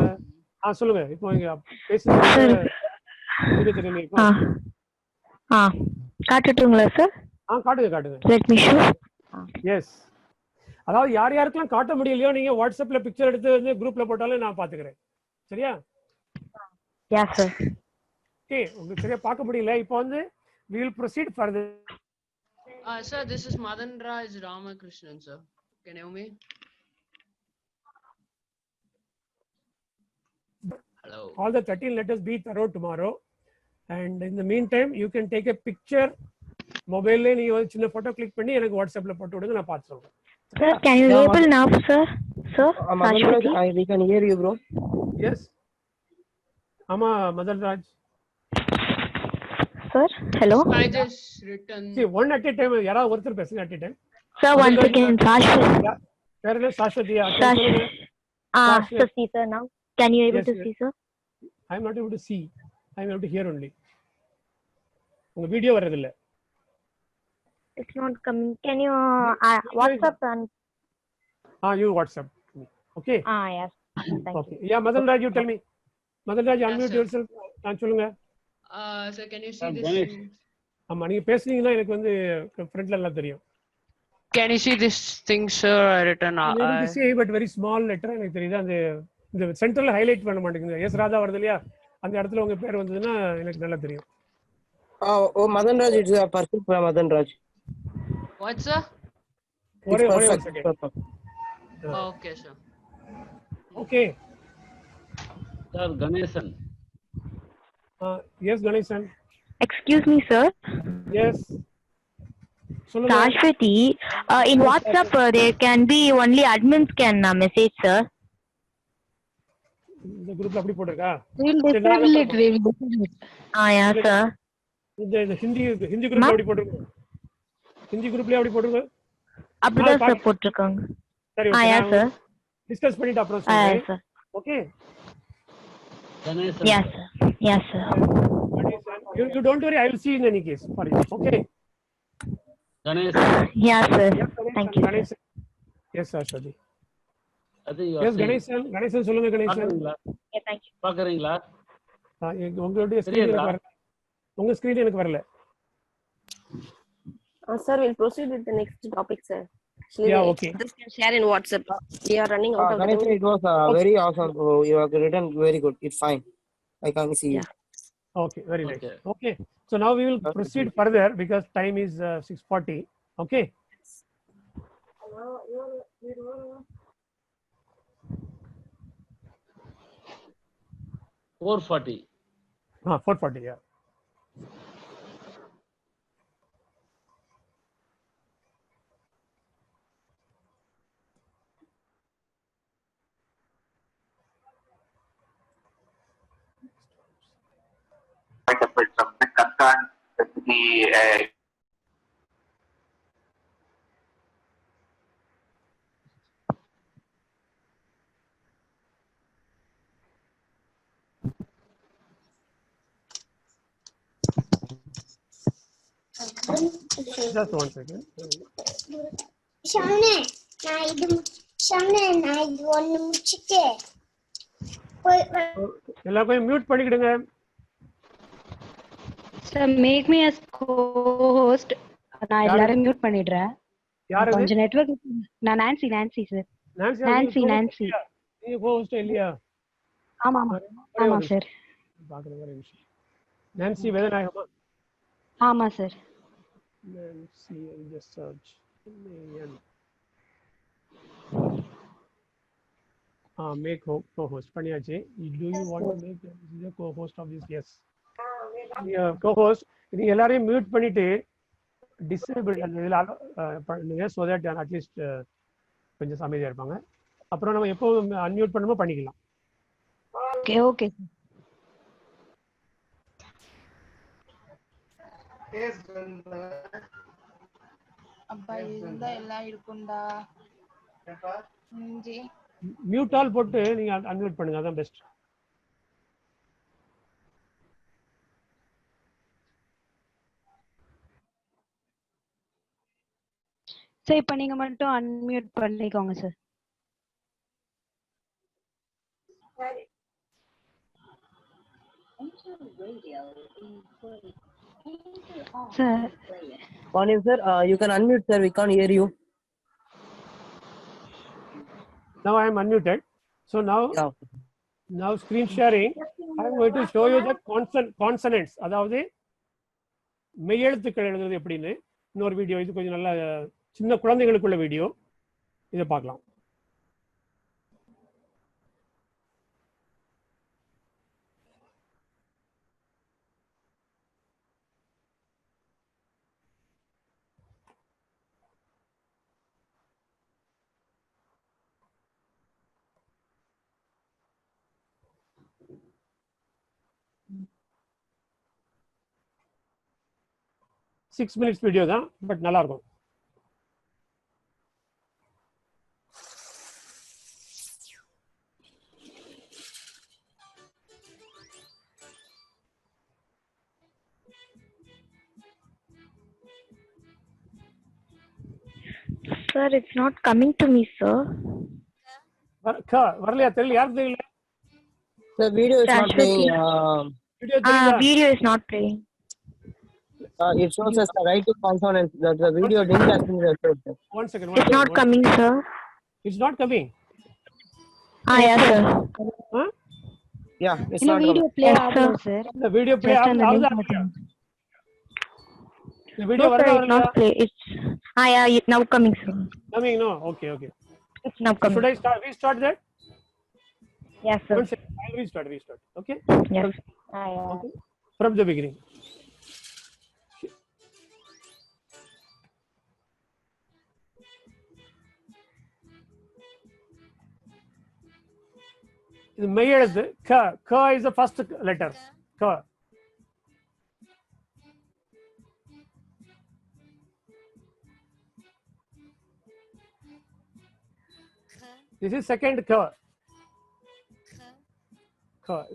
சொல்லுங்க. இப்போ இங்க பேசுறது தெரியல. காட்டட்டுங்களா சார்? காட்டுங்க. Let me show. Yes. அதாவது யாருக்கெல்லாம் காட்ட முடியலையோ நீங்க வாட்ஸ்அப்ல பிக்சர் எடுத்து வந்து குரூப்ல போட்டாலும் நான் பாத்துக்கிறேன். சரியா? Yeah, sir. Okay, உங்களுக்கு சரியா பார்க்க முடியல. இப்போ வந்து we will proceed further. Sir, this is Madan Raj Ramakrishnan, sir. Can you hear me? Hello. All the 13 letters be thorough tomorrow, and in the meantime you can take a picture. மொபைல்ல நீங்க ஒரு சின்ன photo click பண்ணி எனக்கு வாட்ஸ்அப்ல போட்டு விடுங்க, நான் பார்த்து சொல்றேன். Sir, can you able now, sir? Sir, We can hear you, bro. Yes. ஆமா, Madan Raj. Sir, hello. I just written. See, one at a time. யாராவது ஒருத்தர் பேசுங்க at a time. Sir, one second. Shashwati. வேற என்ன? சாஸ்வதி. Sir, see, sir, now. Can you able to see, sir? I am not able to see. I am able to hear only. உங்க video வரது இல்ல. It's not coming. Can you WhatsApp and You WhatsApp me. Okay. Yes. Thank Okay. Yeah, Madan Raj, you tell me. Madan Raj, unmute sir. yourself. சொல்லுங்க. Sir, can you see this? ஆமா, நீங்க பேசுனீங்கன்னா எனக்கு வந்து ஃப்ரண்ட்ல எல்லாம் தெரியும். Can you see this thing, sir? I written. I'm able to see, but very small letter எனக்கு தெரியுது. அந்த இந்த சென்டர்ல ஹைலைட் பண்ண மாட்டேங்குது. எஸ் ராதா வருது இல்லையா? அந்த இடத்துல உங்க பேர் வந்ததுன்னா எனக்கு நல்லா தெரியும். Oh, Madan Raj, it's perfect for Madan Raj. What, sir? ஒரே ஒரு Perfect. Second. Perfect. Okay, sir. Okay. Sir, Ganesan. Yes, Ganesan. Excuse me, sir. Yes. சொல்லுங்க. Shashwati, in WhatsApp, there can be only admins can message, sir. இந்த குரூப்ல அப்படி போட்டிருக்கா? Yeah, sir. இந்த ஹிந்தி குரூப்ல அப்படி போட்டிருக்கு. ஹிந்தி குரூப்ல அப்படி போட்டிருக்கு. அப்படிதான் சார் போட்டிருக்காங்க. சரி, yeah, sir. டிஸ்கஸ் பண்ணிட்டு அப்புறம் சொல்றேன். sir. Okay. Ganesan. Yes, sir. Yes, sir. You don't worry, I will see in any case for you. Okay. Ganesan. Yeah, sir. Yes, Thank you, sir. Ganesan. Yes, Ashwati. I think you are Yes, saying. Ganesan சொல்லுங்க Ganesan. Yeah, thank you. பாக்குறீங்களா? உங்களுடைய screen எனக்கு வரல. உங்க screen எனக்கு வரல. Sir, we'll proceed with the next topic, sir. Actually, Yeah, okay. Others can share in WhatsApp. We are running out of Ganesan, time. it was very awesome. You have written very good. It's fine. I can see you. Yeah. Okay, very nice. Okay. Okay. So now we will proceed further because time is 6:40. Okay. Four 40. 4:40. Yeah. quite a bit of big concern with the Just one second. எல்லாரும் mute பண்ணிக்கிடுங்க. Sir, make me as co-host. நான் எல்லாரையும் mute பண்ணிடுறேன். யார் அது? கொஞ்சம் network. நான் Nancy sir. Nancy. நீங்க host இல்லையா? ஆமா சார். பாக்குறேன் ஒரு நிமிஷம். நான்சி வேதநாயகமா? ஆமா sir. Nancy, I'll just search. Make co-host. பண்ணியாச்சு. Do you want to make the co-host of this? Yes. Co-host. இது எல்லாரையும் மியூட் பண்ணிட்டு டிசேபிள் இதுல பண்ணுங்க so that at least கொஞ்சம் அமைதியா இருப்பாங்க. அப்புறம் நம்ம எப்போ அன்மியூட் பண்ணணுமோ பண்ணிக்கலாம். ஓகே. அப்பா இருந்தா எல்லாம் இருக்கும்டா. மியூட் ஆல் போட்டு நீங்க அன்மியூட் பண்ணுங்க, அதான் பெஸ்ட். சார் இப்போ நீங்க மட்டும் அன்மியூட் பண்ணிக்கோங்க sir. Sir. Morning, sir. You can unmute, sir. We can't hear you. Now I am unmuted. So now screen sharing. I am going to show you the consonants. அதாவது மெய்யெழுத்துக்கள் எழுதுறது எப்படின்னு இன்னொரு video. இது கொஞ்சம் நல்ல சின்ன குழந்தைகளுக்குள்ள வீடியோ. இதை பார்க்கலாம். சிக்ஸ் மினிட்ஸ் வீடியோ தான், பட் நல்லா இருக்கும். Sir, it's not coming to me, sir. வரலையா? தெரியல, யாருக்கு தெரியல? The video is not playing. Video தெரியுதா? Video is not playing. It shows us the right to consonants that the video didn't actually record. One second. It's not coming, sir. It's not coming. Yes, sir. Huh? Yeah, it's In a not video coming. play Yes, ஆகல sir. sir. The video play Just on the link ஆகுதா? மட்டும். The video No, sir, வரதா it's not வரலையா? play. It's yeah, it's now coming, sir. Coming, no? Okay. It's now coming. Should I restart that? Yes, sir. One second. I'll restart. Okay? Yes. Okay. From the beginning. இது மெய் எழுத்து க is the first letter. க. This is second க.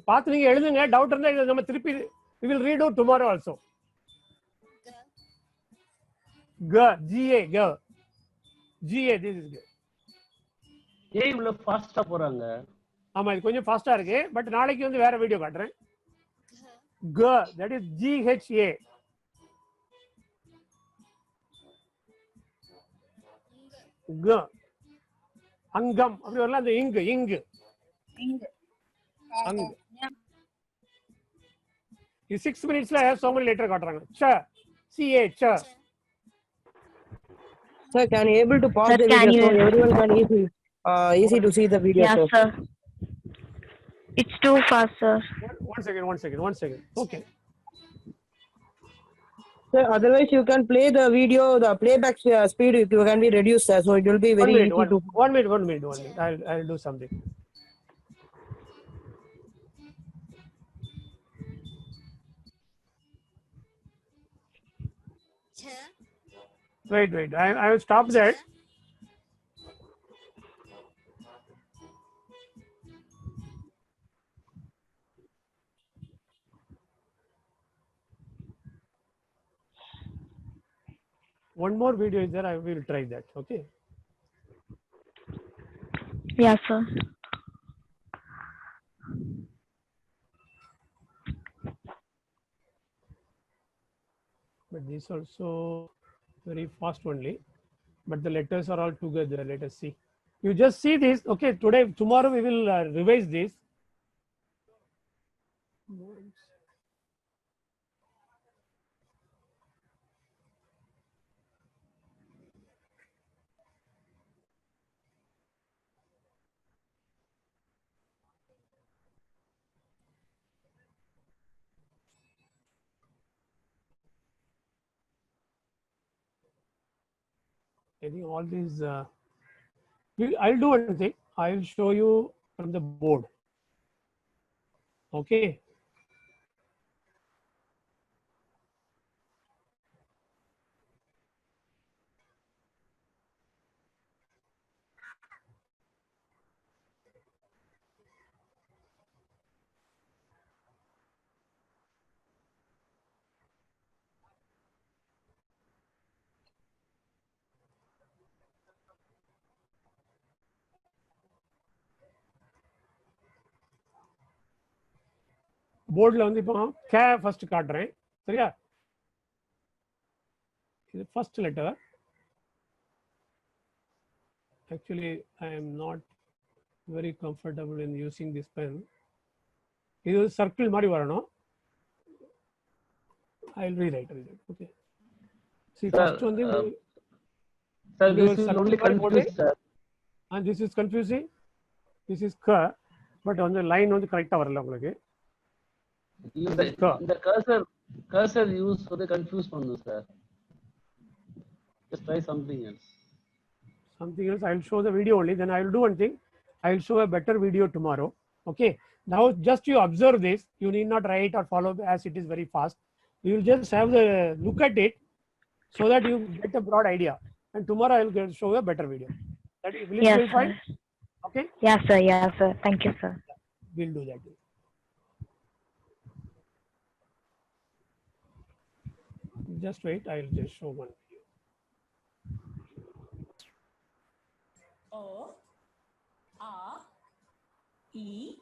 பார்த்து நீங்க எழுதுங்க. Doubt இருந்தா இதை நம்ம திருப்பி we will read out tomorrow also. G A G A this is G. ஏய் இவ்வளவு ஃபாஸ்டா போறாங்க. ஆமா இது கொஞ்சம் ஃபாஸ்டா இருக்கு. பட் நாளைக்கு வந்து வேற வீடியோ காட்டுறேன். G that is G H A. G அங்கம் அப்படி வரலாம். அந்த இங்கு அங்கு இது 6 minutesல so many letter காட்டுறாங்க. ch C A ch. Sir, can you able to pause Sir, the can video so you- everyone can easy to see the video? Yes, sir. It's too fast, sir. One second. Okay. Sir, otherwise you can play the video. The playback speed can be reduced, sir, so it will be very easy to. One minute. I'll do something. Wait. I will stop that. One more video is there. I will try that. Okay. Yes, sir. But this also very fast only. But the letters are all together. Let us see. You just see this. Okay. Tomorrow we will revise this. I think all these. I'll do one thing. I'll show you from the board. Okay. போர்டில் வந்து இப்போ K first காட்டுறேன். சரியா? இது first letter. Actually, I am not very comfortable in using this pen. இது circle மாதிரி வரணும். I'll rewrite. Okay. See, first one thing. Sir, this is only confused, sir. And this is confusing. This is ka, but on the line வந்து கரெக்ட்டா வரல உங்களுக்கு. The cursor use for the confuse பண்ணு sir. Just try something else. I'll show the video only. Then I'll do one thing. I'll show a better video tomorrow. Okay. Now just you observe this. You need not write or follow as it is very fast. You will just have the look at it so that you get a broad idea. And tomorrow I will show a better video. That will Yes, be fine. sir. Okay. Yes, sir. Yes, sir. Thank you, sir. We'll do that. Just wait. I'll just show one video. O, A, E.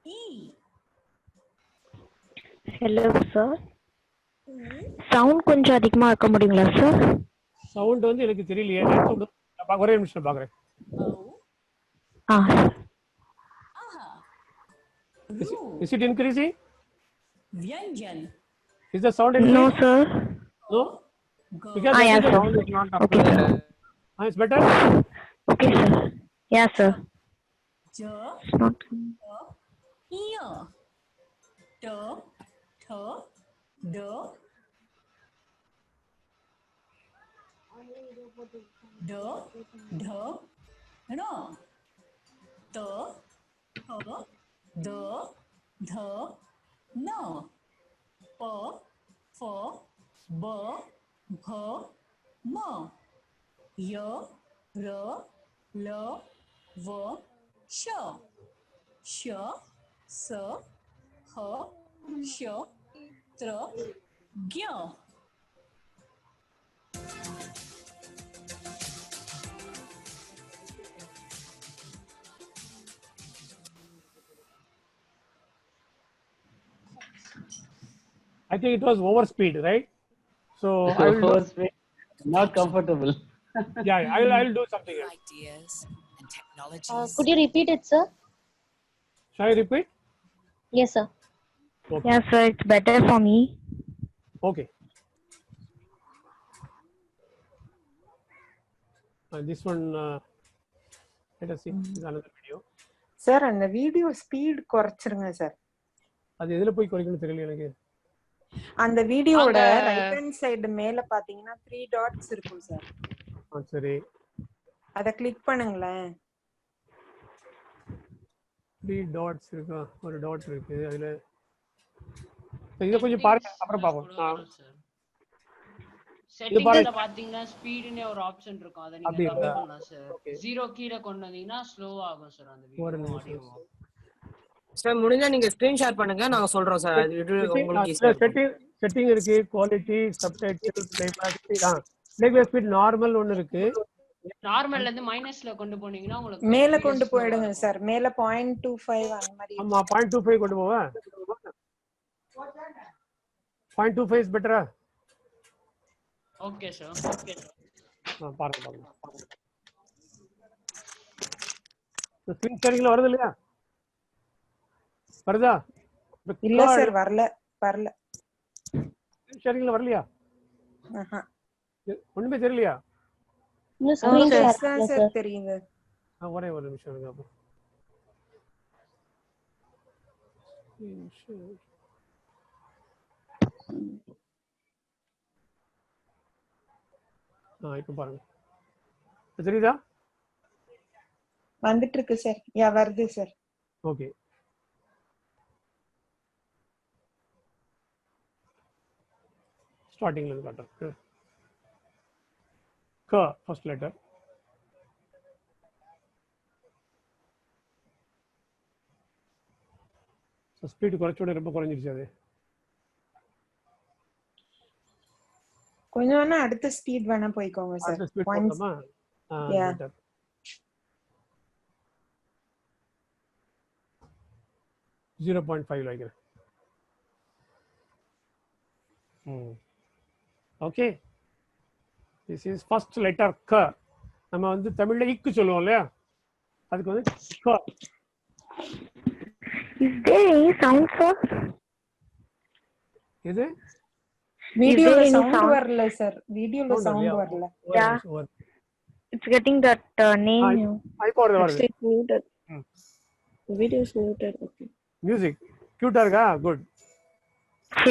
E. Hello sir, sound கொஞ்சம் அதிகமா இருக்க முடியுங்களா sir? Sound வந்து எனக்கு தெரியலையே. ஒரே நிமிஷம் பார்க்குறேன். ஆ. Is it increasing? Vyanjan. Is the sound increasing? No sir. No? Because Yeah, the sir. sound is not up. Okay sir. It's better? Okay sir. Yeah sir. J. It's not. Ear. T. Th. D. D. D. No. T. Th. D. Th. No. P. F. B. Bh. M. Y. R. L. V. Sh. Sh. S. H. Sh. Tr. Gya. I think it was overspeed, right? So I will Overspeed, not comfortable. yeah, I'll do something else. Ideas and technologies. Could you repeat it, sir? Shall I repeat? Yes, sir. Okay. Yeah sir, it's better for me. Okay. This one, let us see. This is another video. Sir அந்த video speed குறைச்சிருங்க sir. அது எதுல போய் குறைக்கணும் தெரியல எனக்கு. அந்த வீடியோட right hand side மேல பாத்தீங்கன்னா 3 டாட்ஸ் இருக்கும் சார். சரி. அத கிளிக் பண்ணுங்களேன். 3 டாட்ஸ் இருக்கா? ஒரு டாட் இருக்கு. அதுல இத கொஞ்சம் பாருங்க, அப்புறம் பாப்போம். செட்டிங்ஸ்ல பாத்தீங்கன்னா ஸ்பீட்னே ஒரு ஆப்ஷன் இருக்கும். அத நீங்க கம்மி பண்ணலாம் சார். 0 கீழ கொண்டு வந்தீங்கன்னா ஸ்லோ ஆகும் சார் அந்த வீடியோ. சார் முடிஞ்சா நீங்க ஸ்கிரீன் ஷேர் பண்ணுங்க, நாங்க சொல்றோம் சார். இது உங்களுக்கு ஈஸியா இருக்கும். செட்டிங் இருக்கு, quality, subtitle, playback speed normal ஒன்னு இருக்கு. நார்மல்ல இருந்து மைனஸ்ல கொண்டு போனீங்கன்னா உங்களுக்கு மேல கொண்டு போய்டுங்க சார். மேல 0.25 அந்த மாதிரி. ஆமா 0.25 கொண்டு போவா. 0.25 is better. Okay sir. Okay sir. பாருங்க. ஸ்கிரீன் ஷேரிங்ல வருது இல்லையா? வருதா? இல்ல சார், வரல. ஸ்கிரீன் ஷேரிங்ல வரலையா? ஒண்ணுமே தெரியலையா? இன்னும் ஸ்கிரீன் ஷேர் சார் தெரியுங்க. ஒரே ஒரு நிமிஷம் இருங்க. அப்போ ஸ்கிரீன் ஷேர் இப்போ பாருங்க. தெரியுதா? வந்துட்டு இருக்கு சார். யா வருது சார். ஓகே. ஸ்டார்டிங்ல இருந்து காட்டுறேன். க ஃபர்ஸ்ட் லெட்டர். ஸ்பீட் குறைச்சோட ரொம்ப குறைஞ்சிருச்சு. அது கொஞ்சம் வேணா அடுத்த ஸ்பீட் வேணா போய்க்கோங்க சார். அடுத்த ஸ்பீட் போலாமா? யா 0.5 வைக்கிறேன். Okay. This is first letter க. நம்ம வந்து தமிழ்ல இக்கு சொல்லுவோம் இல்லையா? அதுக்கு வந்து க. Is there any sound sir? இது வீடியோல சவுண்ட் வரல சார். வீடியோல சவுண்ட் வரல. Yeah. It's getting that name. I got it. It's muted. Video is muted. Okay. Music. Cute இருக்கா? Good.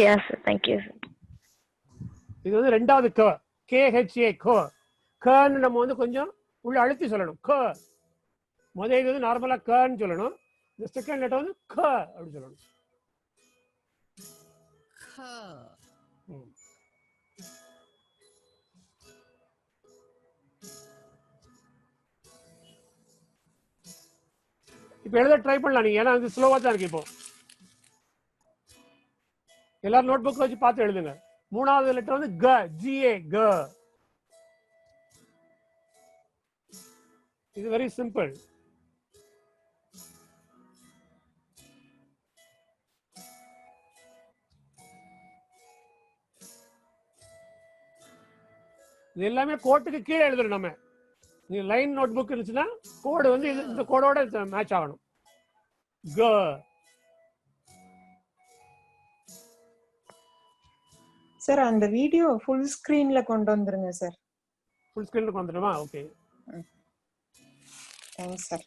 Yes sir, thank you sir. இது வந்து ரெண்டாவது க. KHA க. கன்னு நம்ம வந்து கொஞ்சம் உள்ள அழுத்தி சொல்லணும். க. முதல்ல இது வந்து நார்மலா கன்னு சொல்லணும். இந்த செகண்ட் லெட்டர் வந்து க அப்படி சொல்லணும். இப்போ எழுத ட்ரை பண்ணலாம் நீங்க. ஏன்னா இது ஸ்லோவா தான் இருக்கு. இப்போ எல்லாரும் நோட் புக் வச்சு பார்த்து எழுதுங்க. மூணாவது லெட்டர் வந்து க. GA க. இது வெரி சிம்பிள். இது எல்லாமே கோட்டுக்கு கீழே எழுதணும். நம்ம நீ லைன் நோட் புக் இருந்துச்சுன்னா கோடு வந்து இந்த கோடோட மேட்ச் ஆகணும். க. சார் அந்த வீடியோ ஃபுல் ஸ்கிரீன்ல கொண்டு வந்துருங்க சார். ஃபுல் ஸ்கிரீன்ல கொண்டு வந்துடுமா? Okay, thanks sir.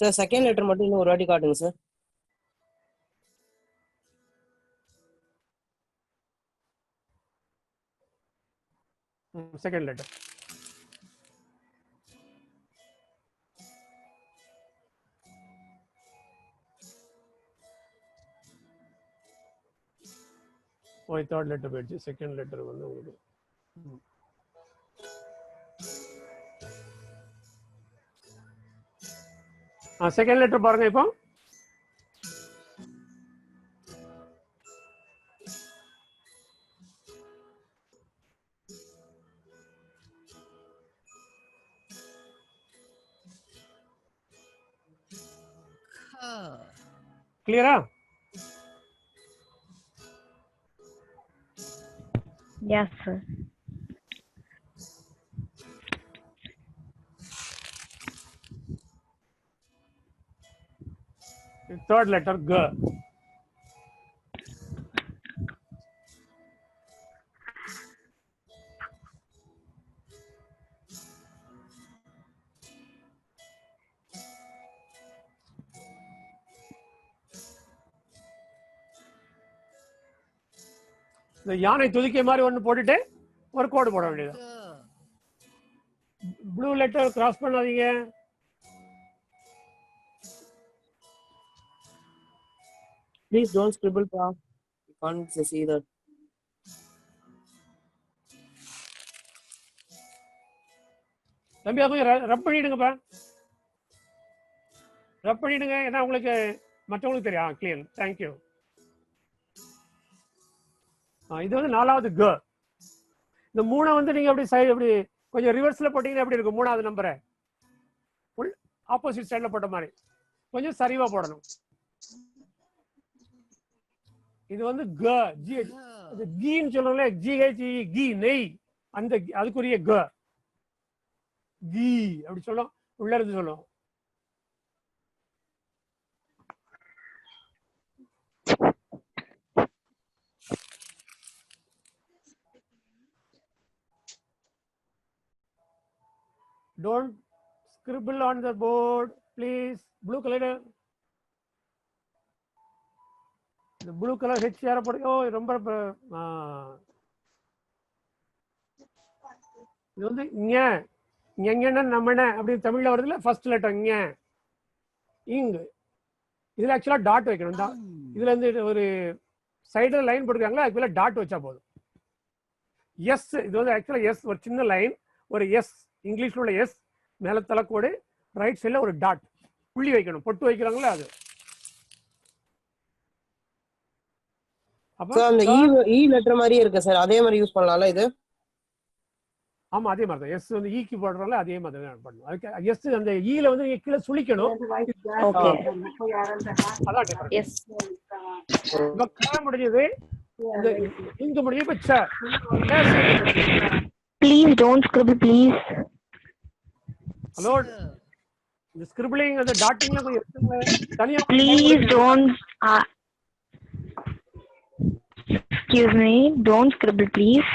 Sir second letter மட்டும் இன்னும் ஒரு வாட்டி காட்டுங்க sir. Second letter. Third letter போயிடுச்சு. செகண்ட் லெட்டர் வந்து உங்களுக்கு செகண்ட் லெட்டர் பாருங்க. இப்போ கிளியரா? Yes, sir. Third letter G. இந்த யானை துதிக்கை மாதிரி ஒன்று போட்டுட்டு ஒரு கோடு போட வேண்டியது. ப்ளூ லெட்டர் கிராஸ் பண்ணாதீங்க. Please don't scribble, pa. You can't see that. தம்பி கொஞ்சம் ரப் பண்ணிடுங்கப்பா. ரப் பண்ணிடுங்க, ஏன்னா உங்களுக்கு மற்றவங்களுக்கு தெரியும். Clear, thank you. இது வந்து நாலாவது க. இந்த மூணை வந்து நீங்க அப்படி சைடு அப்படி கொஞ்சம் ரிவர்ஸ்ல போட்டீங்கன்னா எப்படி இருக்கும்? மூணாவது நம்பரை ஆப்போசிட் சைட்ல போட்ட மாதிரி கொஞ்சம் சரிவா போடணும். இது வந்து க, ஜி, கீன்னு சொல்றோம்ல, ஜிஹெச்இ, கீ, நெய், அந்த அதுக்குரிய க, கீ அப்படி சொல்லும், உள்ள இருந்து சொல்லும். Don't scribble on the board, please. Blue color. The blue color H யார போடுங்க. ஓ ரொம்ப இது வந்து ஞ நம்மன அப்படி தமிழ்ல வருதுல, ஃபர்ஸ்ட் லெட்டர் ஞ. இங். இதுல ஆக்சுவலா டாட் வைக்கணும். தான் இதுல இருந்து ஒரு சைடுல லைன் போட்டுருக்காங்களா, அதுக்குள்ள டாட் வச்சா போதும். எஸ், இது வந்து ஆக்சுவலா எஸ், ஒரு சின்ன லைன், ஒரு எஸ், இங்கிலீஷ்ல உள்ள எஸ், மேல தலைக்கோடு, ரைட் சைட்ல ஒரு டாட், புள்ளி வைக்கணும், பொட்டு வைக்கிறாங்களா அது. அப்ப அந்த ஈ லெட்டர் மாதிரியே இருக்கு சார், அதே மாதிரி யூஸ் பண்ணலாம்ல இது? ஆமா, அதே மாதிரி தான். எஸ் வந்து ஈக்கு போடுறோம்ல, அதே மாதிரி தான் பண்ணணும். அதுக்கு எஸ் அந்த ஈல வந்து நீங்க கீழே சுளிக்கணும். Okay. அதான் டிஃபரன்ஸ். Yes. இப்ப க முடிஞ்சது, இந்த இங்க முடிஞ்சு. இப்ப ச. Please don't scribble, please. Hello, இந்த ஸ்கிரிபிளிங் அந்த டாட்டிங்ல கொஞ்சம் தனியா. Please don't. Excuse me. Don't scribble, please.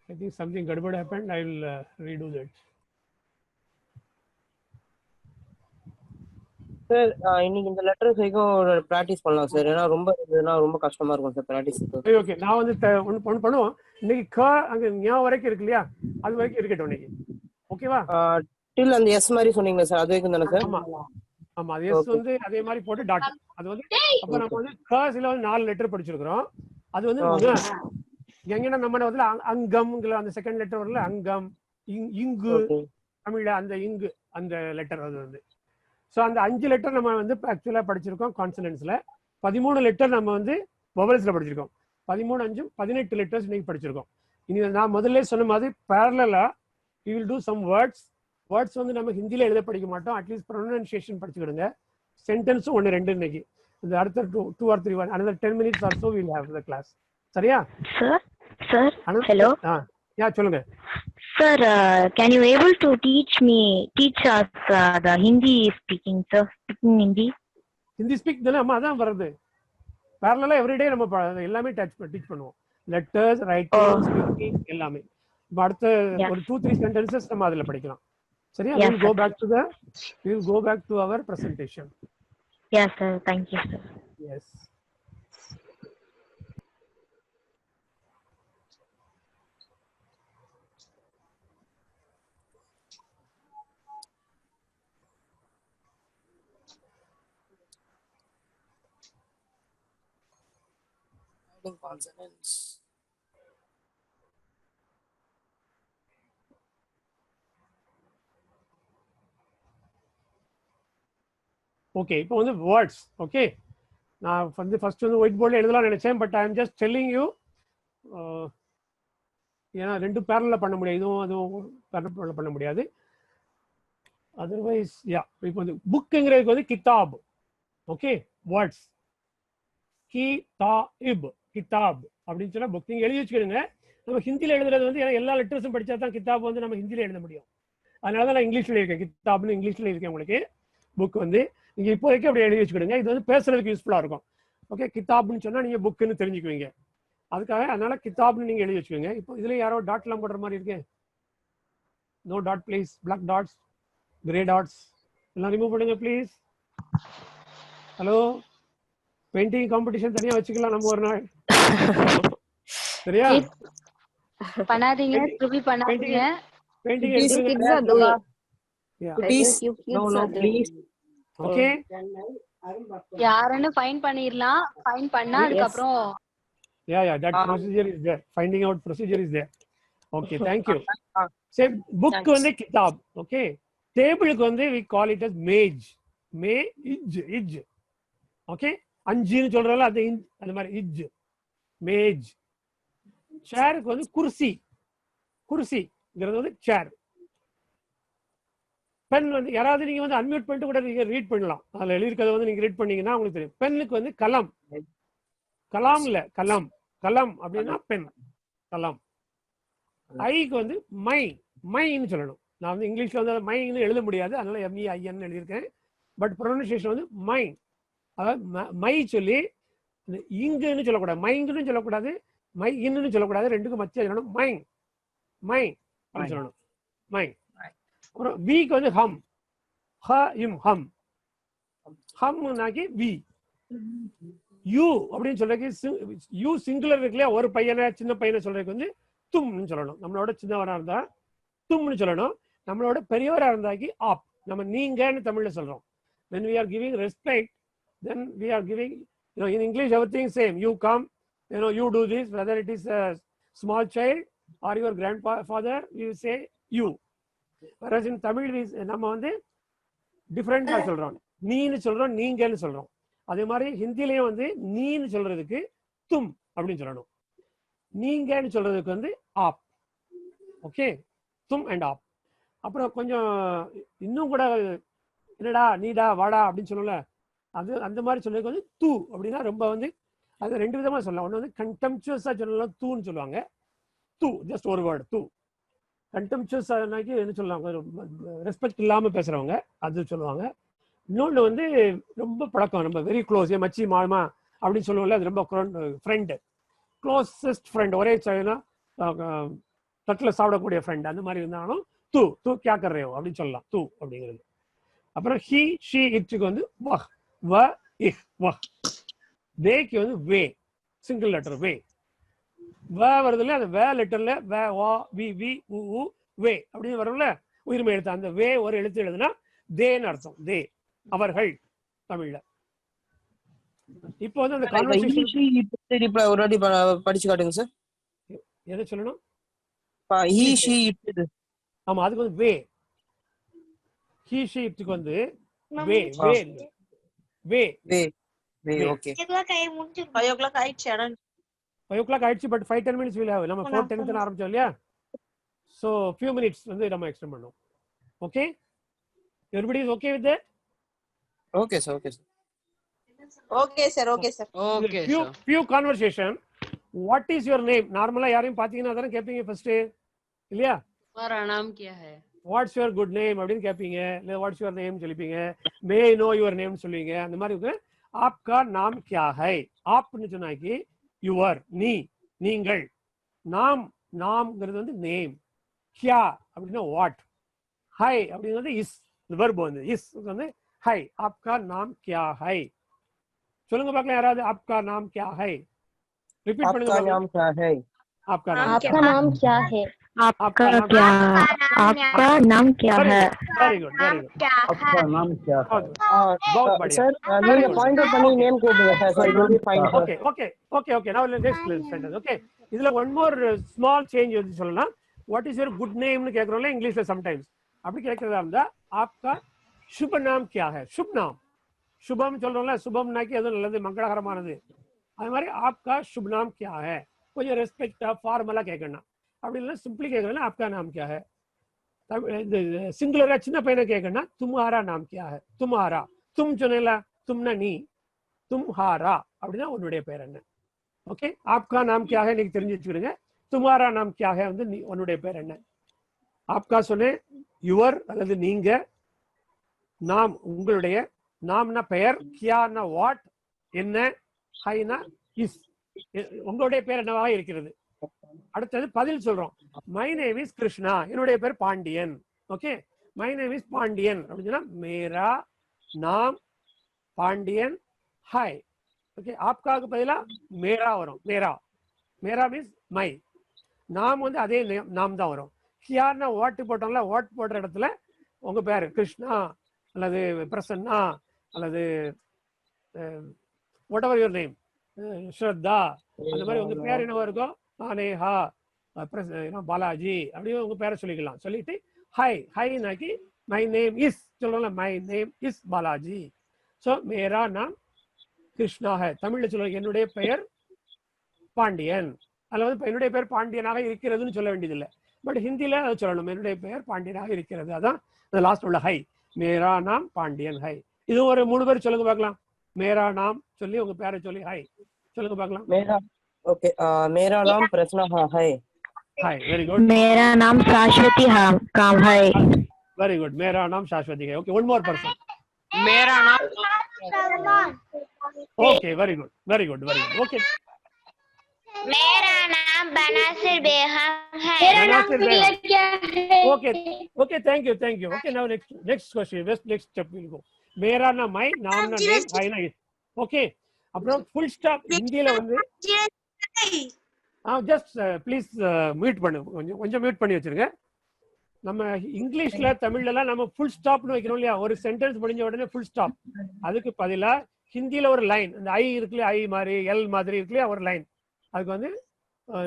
I think something gadbad happened. I will redo that. Sir இன்னைக்கு இந்த லெட்டர் சைக்கும் பிராக்டிஸ் பண்ணலாம் சார், ஏன்னா ரொம்ப கஷ்டமா இருக்கும் சார் பிராக்டிஸ். ஓகே, நான் வந்து ஒன்று பண்ணுவோம். இன்னைக்கு க அங்க ஞா வரைக்கும் இருக்கு இல்லையா, அது வரைக்கும் இருக்கட்டும் இன்னைக்கு. ஓகேவா? டில் அந்த எஸ் மாதிரி சொன்னீங்களா சார், அது வரைக்கும் தானே சார்? ஆமா ஆமா, அது எஸ் வந்து அதே மாதிரி போட்டு டாட். அது வந்து அப்ப நம்ம வந்து கஸ்ல வந்து 4 லெட்டர் படிச்சிருக்கிறோம். அது வந்து எங்கன்னா நம்ம வந்து அங்கம்ங்கிற அந்த செகண்ட் லெட்டர் வரல, அங்கம், இங்கு, தமிழ்ல அந்த இங்கு அந்த லெட்டர் அது வந்து. ஸோ அந்த 5 லெட்டர் நம்ம வந்து ஆக்சுவலாக படிச்சிருக்கோம் கான்சனன்ஸ்ல. 13 லெட்டர் நம்ம வந்து வவல்ஸ்ல படிச்சிருக்கோம். 13 5 18 லெட்டர்ஸ் இன்னைக்கு படிச்சிருக்கோம். இனி நான் முதல்ல சொன்ன மாதிரி பேரலா we will do some words. Words வந்து நம்ம ஹிந்தியில எழுத படிக்க மாட்டோம். At least pronunciation படிச்சுக்கிடுங்க. சென்டென்ஸும் 1 2 இன்னைக்கு. இந்த அடுத்த 2 or 3 another 10 minutes or so we'll have the class. சரியா? Sir, hello. யா சொல்லுங்க. Sir, can you able to teach us the Hindi speaking, sir? Speaking Hindi. Hindi speak தானே அம்மா அதான் வருது. பேரலா எவ்ரிடே நம்ம எல்லாமே டீச் பண்ணுவோம். லெட்டர்ஸ், ரைட்டிங், ஸ்பீக்கிங் எல்லாமே. இப்போ அடுத்த ஒரு 2-3 சென்டென்சஸ் நம்ம அதுல படிக்கலாம். சரியா? we will go back to our presentation. Yes sir, thank you sir. Yes. Consonants. Okay, இப்போ வந்து வேர்ட்ஸ். ஓகே, நான் வந்து ஃபர்ஸ்ட் வந்து ஒயிட் போர்டில் எழுதலாம்னு நினைச்சேன். But I am just telling you. ஏன்னா 2 பேரலில் பண்ண முடியாது, அதுவும் பேரலில் பண்ண முடியாது. அதர்வைஸ் இப்போ வந்து புக்குங்கிறதுக்கு வந்து கிதாப். ஓகே, வேர்ட்ஸ் கிதாப் அப்படின்னு சொன்னா புக். நீங்க எழுதி வச்சுக்கிடுங்க. நம்ம ஹிந்தியில் எழுதுறது வந்து ஏன்னா எல்லா லெட்டர்ஸும் படிச்சா தான் கிதாப் வந்து நம்ம ஹிந்தியில் எழுத முடியும். அதனால தான் நான் இங்கிலீஷ்ல இருக்கேன். கிதாப்னு இங்கிலீஷ்ல இருக்கேன். உங்களுக்கு புக் வந்து நீங்க இப்போதைக்கு அப்படி எழுதி வச்சுக்கிடுங்க. இது வந்து பேசுறதுக்கு யூஸ்ஃபுல்லா இருக்கும். ஓகே, கிதாப்னு சொன்னா நீங்க புக்குன்னு தெரிஞ்சுக்குவீங்க. அதுக்காக அதனால கிதாப்னு நீங்க எழுதி வச்சுக்கோங்க. இப்போ இதுல யாரோ டாட்லாம் போடுற மாதிரி இருக்கு. No dot please. Black dots, grey dots எல்லாம் ரிமூவ் பண்ணுங்க ப்ளீஸ். ஹலோ, பெயிண்டிங் காம்படிஷன் தனியா வச்சுக்கலாம் நம்ம ஒரு நாள். சரியா? பண்ணாதீங்க, ஸ்கிரிபிள் பண்ணாதீங்க. பெயிண்டிங் எடுத்துங்க. Please, no, please. Okay. யாரன்னு ஃபைன் பண்ணிரலாம். ஃபைன் பண்ணா அதுக்கு அப்புறம் that procedure is there. Finding out procedure is there. Okay, thank you. Say book வந்து கிதாப். Okay, டேபிளுக்கு வந்து we call it as mage. Ij. Okay, அஞ்சுன்னு சொல்றல அது அந்த மாதிரி இஜ், மேஜ். சேருக்கு வந்து குர்சிங்கிறது வந்து சேர். பென் வந்து யாராவது நீங்க வந்து அன்மியூட் பண்ணிட்டு கூட நீங்க ரீட் பண்ணலாம். அதுல எழுதிருக்கிறத வந்து நீங்க ரீட் பண்ணீங்கன்னா உங்களுக்கு தெரியும். பென்னுக்கு வந்து கலம் அப்படின்னா பென், கலம். ஐக்கு வந்து மைன்னு சொல்லணும். நான் வந்து இங்கிலீஷ்ல வந்து மைன்னு எழுத முடியாது, அதனால MEIN எழுதியிருக்கேன். பட் ப்ரொனன்சியேஷன் வந்து மை. அதாவது மை சொல்லி இங்குன்னு சொல்லக்கூடாது, மைங்குன்னு சொல்லக்கூடாது, மை இன்னுன்னு சொல்லக்கூடாது. ரெண்டுக்கும் மத்திய சொல்லணும். மை அப்படின்னு சொல்லணும். மை. அப்புறம் விக்கு வந்து ஹம் ஹம்னாக்கி வி. யூ அப்படின்னு சொல்றதுக்கு யூ சிங்குலர் இருக்குல்லையா, ஒரு பையனை சின்ன பையனை சொல்றதுக்கு வந்து தும்னு சொல்லணும். நம்மளோட சின்னவராக இருந்தா தும்னு சொல்லணும். நம்மளோட பெரியவராக இருந்தாக்கி ஆப். நம்ம நீங்கன்னு தமிழ்ல சொல்றோம். when we are giving respect, then we are giving, in English everything same. You come, you do this, whether it is a small child or your grandfather, you say you. Whereas in Tamil நம்ம வந்து டிஃபரெண்டா சொல்றோம். நீன்னு சொல்றோம், நீங்கன்னு சொல்றோம். அதே மாதிரி ஹிந்திலையும் வந்து நீன்னு சொல்றதுக்கு தும் அப்படின்னு சொல்லணும். நீங்கன்னு சொல்றதுக்கு வந்து ஆப். ஓகே, தும் அண்ட் ஆப். அப்புறம் கொஞ்சம் இன்னும் கூட என்னடா நீடா வாடா அப்படின்னு சொல்லல, அது அந்த மாதிரி சொல்றதுக்கு வந்து தூ அப்படின்னா ரொம்ப வந்து அது 2 விதமா சொல்லலாம். ஒன்று வந்து கண்டெம்சுவஸா சொல்லலாம், தூன்னு சொல்லுவாங்க. தூ ஜஸ்ட் ஒரு வேர்டு தூ. கண்டெம்சுவஸ் என்ன சொல்லலாம், ரெஸ்பெக்ட் இல்லாம பேசுறவங்க அது சொல்லுவாங்க. இன்னொன்று வந்து ரொம்ப பழக்கம், நம்ம வெரி க்ளோஸ், மச்சி மாமா அப்படின்னு சொல்லுவோம்ல, அது ரொம்ப ஃப்ரெண்டு, க்ளோசஸ்ட் ஃப்ரெண்ட், ஒரே தட்டில் சாப்பிடக்கூடிய ஃப்ரெண்ட், அந்த மாதிரி இருந்தாலும் தூ கியா கர் ரே ஹோ அப்படின்னு சொல்லலாம், தூ அப்படிங்கிறது. அப்புறம் ஹி ஷி இட்டுக்கு வந்து வஹ் வ இஹ் வஹ். வேக்கு வந்து வே, சிங்கிள் லெட்டர் வே. வ வருதுல்ல, அந்த வே லெட்டர்ல வே வா வி வி உ வே அப்படின்னு வரும்ல, உயிர்மை எழுத்து. அந்த வே ஒரு எழுத்து எழுதுனா தேன்னு அர்த்தம். தே அவர்கள் தமிழ்ல. இப்போ வந்து அந்த கான்வர்சேஷன் ஒரு வாட்டி படிச்சு காட்டுங்க சார். எதை சொல்லணும்? He she it. ஆமா, அதுக்கு வந்து வே. ஹி ஷி இட்க்கு வந்து வே வே வே வே. ஓகே, 5 o'clock ஆயிடுச்சு. 5 o'clock ஆயிடுச்சு, பட் 5-10 minutes will have. நம்ம 4:10 தான் ஆரம்பிச்சோம் இல்லையா? So few minutes வந்து நம்ம எக்ஸ்டெண்ட் பண்ணுவோம். Okay? Everybody is okay with that? Okay, sir. Okay, sir. Okay, sir. Okay, sir. Okay, few conversation. What is your name? நார்மலா யாரையும் பாத்தீங்கன்னா அதான் கேட்பீங்க ஃபர்ஸ்ட் இல்லையா? तुम्हारा नाम क्या है? What's your good name அப்படின்னு கேட்பீங்க, இல்ல what's your name சொல்லிப்பீங்க, may I know your name சொல்லுவீங்க. அந்த மாதிரி இருக்கு. आपका नाम क्या है? आपன்னு சொன்னாக்கி your, நீ, நீங்கள். நாம், நாம்ங்கிறது வந்து நேம். क्या அப்படின்னா வாட். ஹை அப்படிங்கிறது இஸ், இந்த verb வந்து இஸ் வந்து ஹை. आपका नाम क्या है? சொல்லுங்க பார்க்கலாம் யாராவது. आपका नाम क्या है? रिपीट பண்ணுங்க. आपका नाम क्या है? आपका नाम क्या है? आपका नाम क्या है? Very good, very good. आपका नाम क्या है? बहुत बढ़िया सर, நீங்க பாயிண்ட் அவுட் பண்ணி நேம் கூப்பிடுங்க sir. So it will be fine, sir. Okay. Now next sentence. Okay. இதுல one more small change வந்து சொல்லலாம். What is your good name னு கேக்குறோம்ல இங்கிலீஷ்ல sometimes. அப்படி கேக்குறதா இருந்தா आपका शुभ नाम क्या है? शुभ नाम. शुभम சொல்றோம்ல, சுபம்னாக்கி அது நல்லது, மங்களகரமானது. அது மாதிரி आपका शुभ नाम क्या है? கொஞ்சம் ரெஸ்பெக்டா ஃபார்மலா கேட்கணும். அப்படி இல்ல சிம்பிளி கேட்கறதுனா आपका नाम क्या है? சிங்குலரா சின்ன பையனை கேட்கணும், तुम्हारा नाम क्या है? तुम्हारा. तुम சொன்னேல, तुमனா நீ, तुम्हारा அப்படினா உன்னுடைய பேர் என்ன? ஓகே. आपका नाम क्या है நீங்க தெரிஞ்சு வச்சுக்கோங்க. तुम्हारा नाम क्या है வந்து உன்னுடைய பேர் என்ன? आपका சொன்னே யுவர் அல்லது நீங்க, நாம் உங்களுடைய, நாம்னா பெயர், கியானா வாட் என்ன, ஹைனா இஸ் உங்களுடைய பேர் என்னவா இருக்கிறது. அடுத்தது பதில் சொல்றோம். மை நேம் இஸ் கிருஷ்ணா, என்னுடைய பேர் Pandian. Okay. My name is Pandian அப்படின்னு சொன்னா மேரா நாம் பாண்டியன் ஹாய். ஓகே. ஆப்காவுக்கு பதிலா மேரா வரும். மேரா, மேரா மீன்ஸ் மை. நாம் வந்து அதே நாம் தான் வரும். கியார்னா வாட் போட்டோம்ல, வாட் போடுற இடத்துல உங்க பேர் கிருஷ்ணா அல்லது பிரசன்னா அல்லது வாட் எவர் யுவர் நேம், ஸ்ரத்தா, அந்த மாதிரி உங்க பேர் என்னவா இருக்கும், நேஹா, பாலாஜி, அப்படியே உங்க பேரை சொல்லிக்கலாம். சொல்லிட்டு ஹாய், ஹைனாக்கி மை நேம் இஸ் சொல்றோம்ல, my name is Balaji. So மேரா நாம் கிருஷ்ணா ஹை. தமிழ்ல சொல்லுவாங்க என்னுடைய பெயர் பாண்டியன். அதில் வந்து என்னுடைய பெயர் பாண்டியனாக இருக்கிறதுன்னு சொல்ல வேண்டியதில்லை. பட் ஹிந்தியில அதை சொல்லணும், என்னுடைய பெயர் பாண்டியனாக இருக்கிறது. அதான் லாஸ்ட் உள்ள ஹை. மேரா நாம் பாண்டியன் ஹை. இது ஒரு 3 பேர் சொல்லுங்க பார்க்கலாம். மேரா நாம் சொல்லி உங்க பேரை சொல்லி ஹை சொல்லுங்க பார்க்கலாம். मेरा ओके मेरा नाम प्रसन्ना है. हाय, वेरी गुड. मेरा नाम शाश्वती काम है. Very good. मेरा नाम शाश्वती है. Okay, one more person. मेरा नाम okay, very good, very good, very good. Okay. मेरा नाम बनासिर बेगम है. मेरा नाम क्या है? Okay, okay, thank you, thank you. Okay, now next question, next step will go. मेरा नाम மை, நாம்னா நேம், ஹைனா இஸ். ஓகே. அப்புறம் ஃபுல் ஸ்டாப் ஹிந்தியில வந்து ஜஸ்ட் ப்ளீஸ் மியூட் பண்ணு, கொஞ்சம் மியூட் பண்ணி வச்சிருங்க. நம்ம இங்கிலீஷ்ல தமிழ்லாம் நம்ம ஃபுல் ஸ்டாப்னு வைக்கிறோம் இல்லையா, ஒரு சென்டென்ஸ் முடிஞ்ச உடனே ஃபுல் ஸ்டாப். அதுக்கு பதிலா ஹிந்தியில ஒரு லைன், இந்த ஐ இருக்குல்லையா, ஐ மாதிரி எல் மாதிரி இருக்குல்லையா ஒரு லைன், அதுக்கு வந்து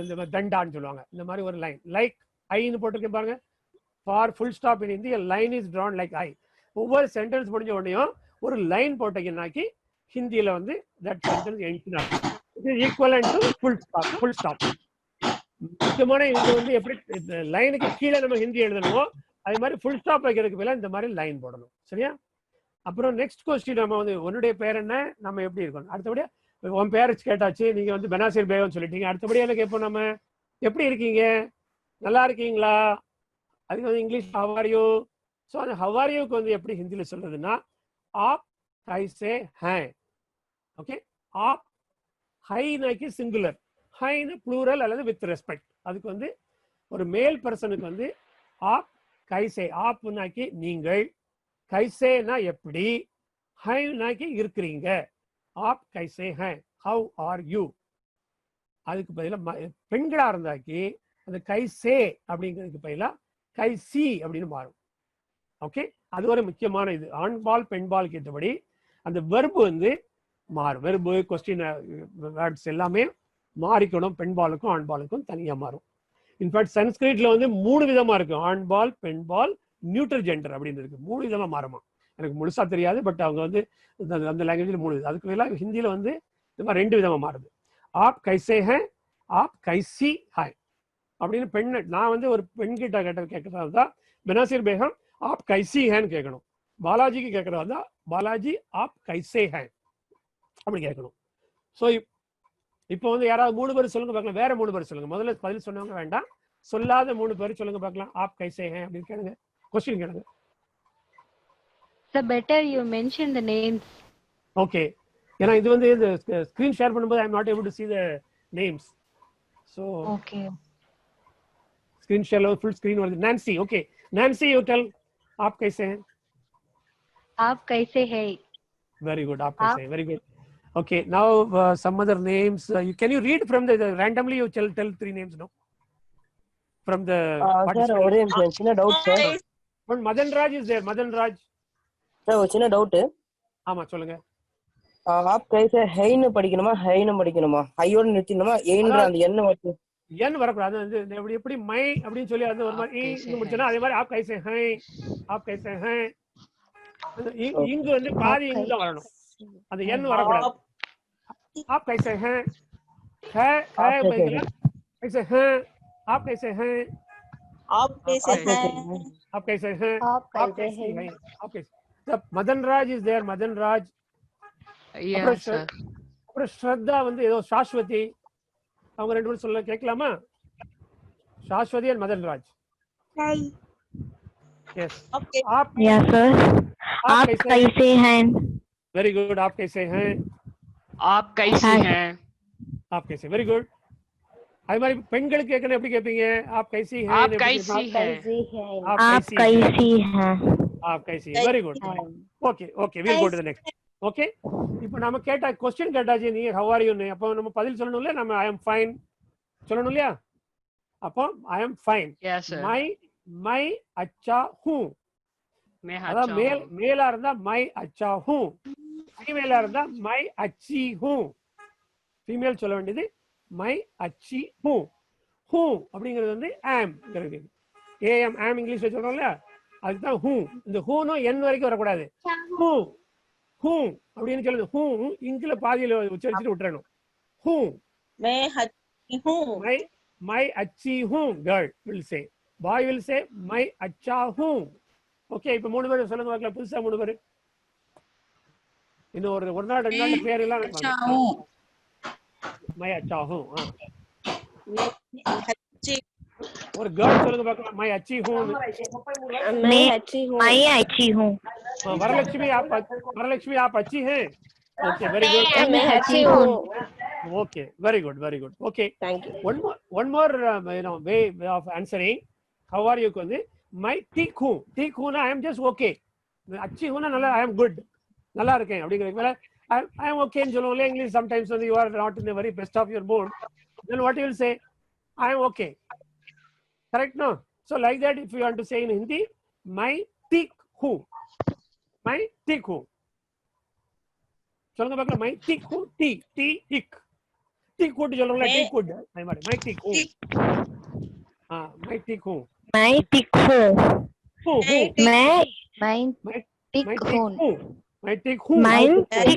இந்த தண்டான்னு சொல்லுவாங்க. இந்த மாதிரி ஒரு லைன் லைக் ஐன்னு போட்டிருக்கேன் பாருங்க. For full stop in Hindi line is drawn like I. ஒவ்வொரு சென்டென்ஸ் முடிஞ்ச உடனேயும் ஒரு லைன் போட்டீங்கன்னாக்கி ஹிந்தியில வந்து தட் சென்டென்ஸ் எண்ட்னா it is equivalent to full stop. Full stop முக்கியமான இது வந்து எப்படி லைனுக்கு கீழே நம்ம ஹிந்தி எழுதணுமோ அதே மாதிரி ஃபுல் ஸ்டாப் வைக்கிறதுக்கு பதிலாக இந்த மாதிரி லைன் போடணும். சரியா? அப்புறம் நெக்ஸ்ட் கொஸ்டின் நம்ம வந்து உன்னுடைய பேர் என்ன, நம்ம எப்படி இருக்கணும். அடுத்தபடியா உன் பேர் கேட்டாச்சு, நீங்க வந்து பெனாசிர் பேகம் சொல்லிட்டீங்க. அடுத்தபடியா என்ன கேட்போம், நம்ம எப்படி இருக்கீங்க, நல்லா இருக்கீங்களா, அதுக்கு வந்து English how are you. So அந்த ஹவ் ஆர் யூக்கு வந்து எப்படி ஹிந்தியில சொல்றதுன்னா ஆப் கைசே ஹை. ஓகே. ஆப் ஹைனாக்கி சிங்குலர், ஹைன்னு ப்ளூரல் அல்லது வித் ரெஸ்பெக்ட். அதுக்கு வந்து ஒரு மேல் பர்சனுக்கு வந்து ஆப் கைசே, ஆப்னாக்கி நீங்கள், கைசேனா எப்படி, ஹைனாக்கி இருக்கிறீங்க. ஆப் கைசே ஹை, ஹவ் ஆர் யூ. அதுக்கு பதிலாக பெண்களா இருந்தாக்கி அந்த கைசே அப்படிங்கிறதுக்கு பதிலாக கைசி அப்படின்னு மாறும். ஓகே. அது ஒரு முக்கியமான இது. ஆண்பால் பெண்பாலுக்கு ஏற்றபடி அந்த வெர்பு வந்து மாறும். வெர்பு கொஸ்டின் வேர்ட்ஸ் எல்லாமே மாறிக்கணும். பெண்பாலுக்கும் ஆண்பாலுக்கும் தனியா மாறும். இன்ஃபேக்ட் சன்ஸ்கிரிட்ல வந்து 3 விதமா இருக்கும், ஆண்பால் பெண்பால் நியூட்ரல் ஜெண்டர் அப்படின்னு இருக்கு. 3 விதமா மாறுமா, எனக்கு முழுசா தெரியாது. பட் அவங்க வந்து அந்த லாங்குவேஜ்ல 3 விதம். அதுக்கு பதிலாக ஹிந்தியில வந்து இந்த மாதிரி 2 விதமா மாறுது. ஆப் கைசே ஹை आप कैसी है அப்படின்னு பெண் நான் வந்து ஒரு பெண் கிட்ட கேட்கறதா தான் பெனாசிர் பேகம் आप कैसी हैன்னு கேட்கணும். பாலாஜிக்கு கேட்கறதா தான் பாலாஜி आप कैसे हैं அப்படி கேட்கணும். ஸோ இப்போ வந்து யாராவது 3 பேர் சொல்லுங்க பார்க்கலாம். வேற 3 பேர் சொல்லுங்க. முதல்ல பதில் சொன்னவங்க வேண்டாம், சொல்லாத 3 பேர் சொல்லுங்க பார்க்கலாம். आप कैसे हैं அப்படின்னு கேளுங்க, क्वेश्चन கேளுங்க. So better you mention the names. Okay, ஏன்னா இது வந்து இந்த ஸ்கிரீன் ஷேர் பண்ணும்போது I am not able to see the names. So Okay. Screen share लो, फुल स्क्रीन वाली Nancy. Okay Nancy, you tell आप कैसे हैं. आप कैसे हैं? वेरी गुड, आप कैसे हैं, very good. Okay now some other names. You can you read from the randomly you tell 3 names no from the sir ஒரே சின்ன doubt sir. One Madan Raj is there. Madan Raj sir ஒரு சின்ன doubt. ஆமா சொல்லுங்க. आप कैसे हैன்னு படிக்கணுமா ஹைன்னு படிக்கணுமா? ஹையோட நிறுத்திடணுமா? ஏன்ற அந்த எண்ண வந்து என் வரக்கூடாது. அது எப்படி மை அப்படின்னு சொல்லி அது ஒரு மாதிரி இங்க முடிச்சனா அதே மாதிரி आप कैसे हैं, आप कैसे हैं இங்க வந்து பாதி இங்க தான் வரணும். அந்த என் வரக்கூடாது. आप कैसे हैं है है कैसे हैं आप कैसे हैं आप कैसे हैं आप कैसे हैं आप कैसे हैं आप कैसे. तब मदन राज इज देयर. मदन राज அப்புறம் ஸ்ரத்தா வந்து ஏதோ சாஸ்வதி, அவங்க 2 பேரும் சொல்ல கேட்கலாமா? शाश्वती and Madan Raj. Hi. Yes. Okay. आप Yes sir. आप कैसे हैं? Very good. आप कैसे हैं? आप कैसे हैं? आप कैसे? Very good. அது மாதிரி பெண்களுக்கு கேட்கணும் எப்படி கேட்பீங்க? आप कैसी हैं? आप कैसी हैं? आप कैसी हैं? आप कैसी हैं? Very good. Okay, okay. We'll go to the next. Okay. இப்போ நாம கேட்ட क्वेश्चन கேட்டாச்சு, நீ how are you ன்னு. அப்போ நம்ம பதில் சொல்லணும்ல, நம்ம I am fine சொல்லணும் இல்லையா? அப்போ I am fine. Yes sir. मैं अच्छा हूँ. அதான் மேலா இருந்தா मैं अच्छा हूँ, ஃபீமேலா இருந்தா मैं अच्छी हूँ. ஃபீமேல் சொல்ல வேண்டியது मैं अच्छी हूँ. हूँ அப்படிங்கிறது வந்து am ங்கிறது. am இங்கிலீஷ்ல சொல்றோம்ல, அதுதான் हूँ. இந்த हूனும் n வரைக்கும் வரக்கூடாது. हूँ हूँ அப்படின்னு சொல்லுது. हूँ இங்கில பாதியில உச்சரிச்சுட்டு விட்டுறணும். हूँ मैं अच्छी हूँ. मैं अच्छी हूँ girl will say. boy will say मैं अच्छा हूँ. ஓகே, இப்போ 3 பேர் சொல்லுங்க பார்க்கலாம். புதுசா 3 பேர். இன்னும் ஒரு நாள் 2 நாள் பேர் எல்லாம் मैं अच्छा हूँ. ஒரு गर्ल சொல்லுங்க பார்க்கலாம். मैं अच्छी हूँ. मैं अच्छी हूँ. मैं अच्छी हूँ. वरलक्ष्मी आप अच्छी हैं. Okay very good. मैं अच्छी हूँ. Okay, very good, very good. Okay, Thank you. One more way of answering. How are you Kundi? मैं ठीक हूँ. ठीक हूँ ना I am just okay. अच्छी हूँ ना நல்லா I am good. நல்லா இருக்கேன் அப்படிங்கறதுல I am okay ன்னு சொல்லுவோம்ல English. sometimes when you are not in the very best of your mood, then what you will say? I am okay. Correct no? So like that if you want to say in Hindi, मैं ठीक हूँ. मैं ठीक हूँ சொல்லுங்க பார்க்கலாம். मैं ठीक हूँ. टी ठीक ठीक कुड சொல்றோம்ல. टी कुड मैं ठीक हूँ. हां मैं ठीक हूँ. मैं ठीक हूँ. मैं ठीक हूँ. मैं ठीक हूँ. मैं ठीक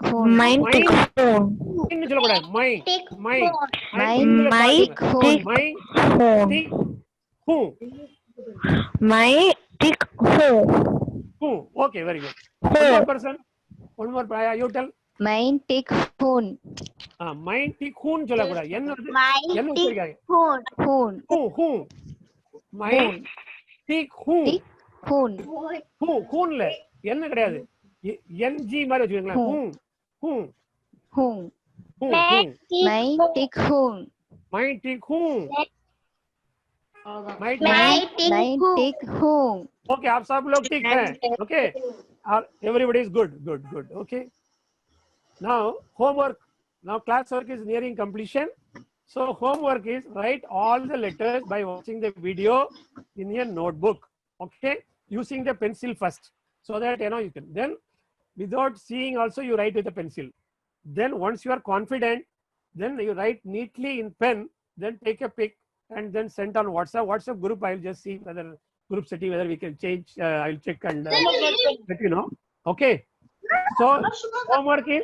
हूँ. मैं ठीक हूँ. இன்னும் சொல்ல கூடாது. मैं ठीक हूँ. मैं ठीक हूँ. Okay, very good. One more person. You tell. मैं ठीक हूँ. मैं ठीक हूँ சொல்ல கூடாது. என்ன உச்சரிக்காதீங்க. हूँ मैं ठीक हूँ. हूँ இல்ல என்ன கிடையாது. NG மாதிரி வச்சுக்கோங்களேன். हूँ मैं ठीक हूँ. मैं ठीक हूँ. मैं ठीक हूँ. Okay, आप सब लोग ठीक हैं. Okay, everybody is good. Okay, now homework. Now class work is nearing completion. So homework is write all the letters by watching the video in your notebook. Okay, using the pencil first, so that you can then without seeing also you write with a pencil. Then once you are confident, then you write neatly in pen, then take a pic and then send on WhatsApp group. I'll just see whether group setting whether we can change. I'll check and let you know. Okay, so homework is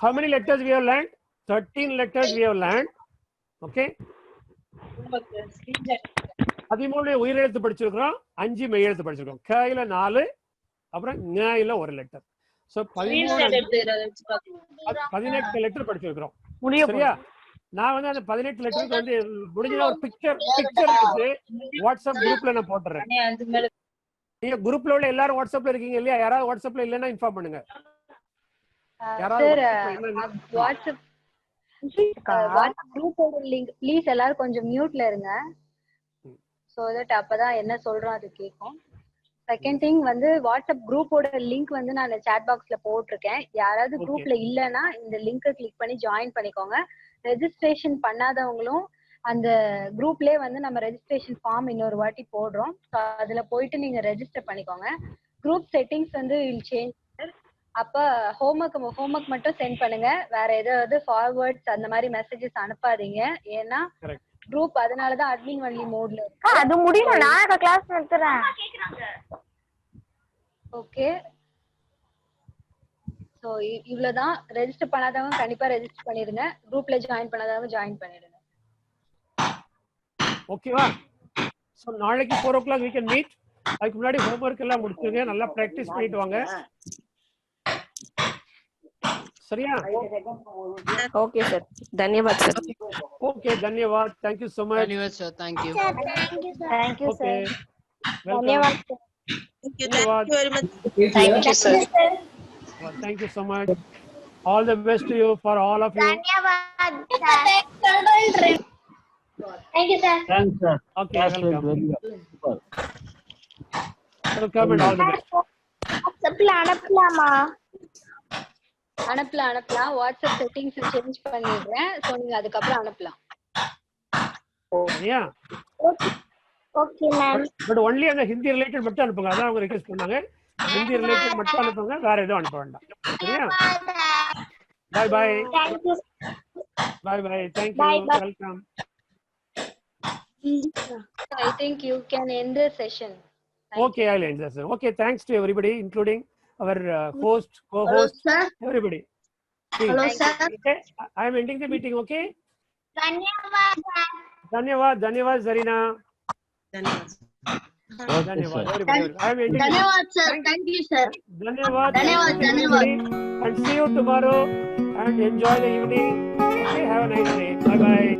how many letters we have learned? 13 letters we have learned. Okay 13 உயிரெழுத்து படிச்சிருக்கிறோம், 5 மெய்யெழுத்து படிச்சிருக்கோம். கையில 4, அப்புறம் ஞாயில ஒரு letter. So 18 letter படிச்சிருக்கிறோம். சரியா? நான் வந்து அந்த 18 லெட்டருக்கு வந்து முடிஞ்சா ஒரு பிக்சர் எடுத்து வாட்ஸ்அப் குரூப்ல நான் போட்டுறேன். நீங்க குரூப்ல உள்ள எல்லாரும் வாட்ஸ்அப்ல இருக்கீங்க இல்லையா? யாராவது வாட்ஸ்அப்ல இல்லைன்னா இன்ஃபார்ம் பண்ணுங்க. வாட்ஸ்அப் குரூப்போட லிங்க் ப்ளீஸ் எல்லாரும் கொஞ்சம் மியூட்ல இருங்க. சோ தட் அப்பதான் என்ன சொல்றோம் அது கேட்கும். செகண்ட் திங் வந்து வாட்ஸ்அப் குரூப்போட லிங்க் வந்து நான் சாட் பாக்ஸ்ல போட்டிருக்கேன். யாராவது குரூப்ல இல்லைன்னா இந்த லிங்கை கிளிக் பண்ணி ஜாயின் பண்ணிக்கோங்க. ரெஜிஸ்ட்ரேஷன் பண்ணாதவங்களும் அந்த குரூப்லயே வந்து நம்ம ரெஜிஸ்ட்ரேஷன் ஃபார்ம் இன்னொரு வாட்டி போடுறோம். அதுல போயிட்டு நீங்க ரெஜிஸ்டர் பண்ணிக்கோங்க. குரூப் செட்டிங்ஸ் வந்து வில் சேஞ்ச். அப்ப ஹோம்ஒர்க் மட்டும் சென்ட் பண்ணுங்க. வேற ஏதாவது ஃபார்வர்ட்ஸ் அந்த மாதிரி மெசேஜஸ் அனுப்பாதீங்க. ஏன்னா குரூப் அதனாலதான் அட்மின் ஒன்லி மோட்ல இருக்கு. அது முடியும், நான் கிளாஸ் நடத்துறேன். ஓகே, சோ இவ்வளவுதான். ரெஜிஸ்டர் பண்ணாதவங்க கண்டிப்பா ரெஜிஸ்டர் பண்ணிருங்க. குரூப்ல ஜாயின் பண்ணாதவங்க ஜாயின் பண்ணிடுங்க. ஓகேவா? சோ நாளைக்கு 4 o'clock we can meet. அதுக்கு முன்னாடி ஹோம்வொர்க் எல்லாம் முடிச்சுங்க, நல்லா பிராக்டிஸ் பண்ணிட்டு வாங்க. சரியா? Okay, sir. धन्यवाद sir. Okay, धन्यवाद. Thank you so much. धन्यवाद sir. Thank you. Thank you, sir. Okay. धन्यवाद sir. Thank you very much. Thank you, sir. Well, thank you so much. All the best to you, for all of you. धन्यवाद sir. Thank you, sir. Thanks, sir. Okay, Class went welcome. very well. Super. Welcome and all the best. அனுப்பலாம். WhatsApp settings change பண்ணிடுறேன். So நீங்க அதுக்கப்புறம் அனுப்பலாம். சரியா? Okay, ma'am. But only அந்த Hindi related மட்டும் அனுப்புங்க. அதான் அவங்க ரிக்வெஸ்ட் பண்ணாங்க. ஹிந்தி ரிலேட்டட் மட்டும் அனுப்புங்க, வேற எதுவும் அனுப்ப வேண்டாம். சரியா? Bye bye. Thank you. Bye bye. Thank you. Bye, bye. Welcome. I think you can end the session. Okay, I'll end this. Okay, thanks to everybody, including our host, co-host, everybody. Hello, sir. Okay, I am ending the meeting. Okay. धन्यवाद sir. धन्यवाद Zarina. धन्यवाद. धन्यवाद everybody. I am ending. धन्यवाद sir. Thank you, sir. धन्यवाद. धन्यवाद. And see you tomorrow and enjoy the evening. Okay, have a nice day. Bye bye.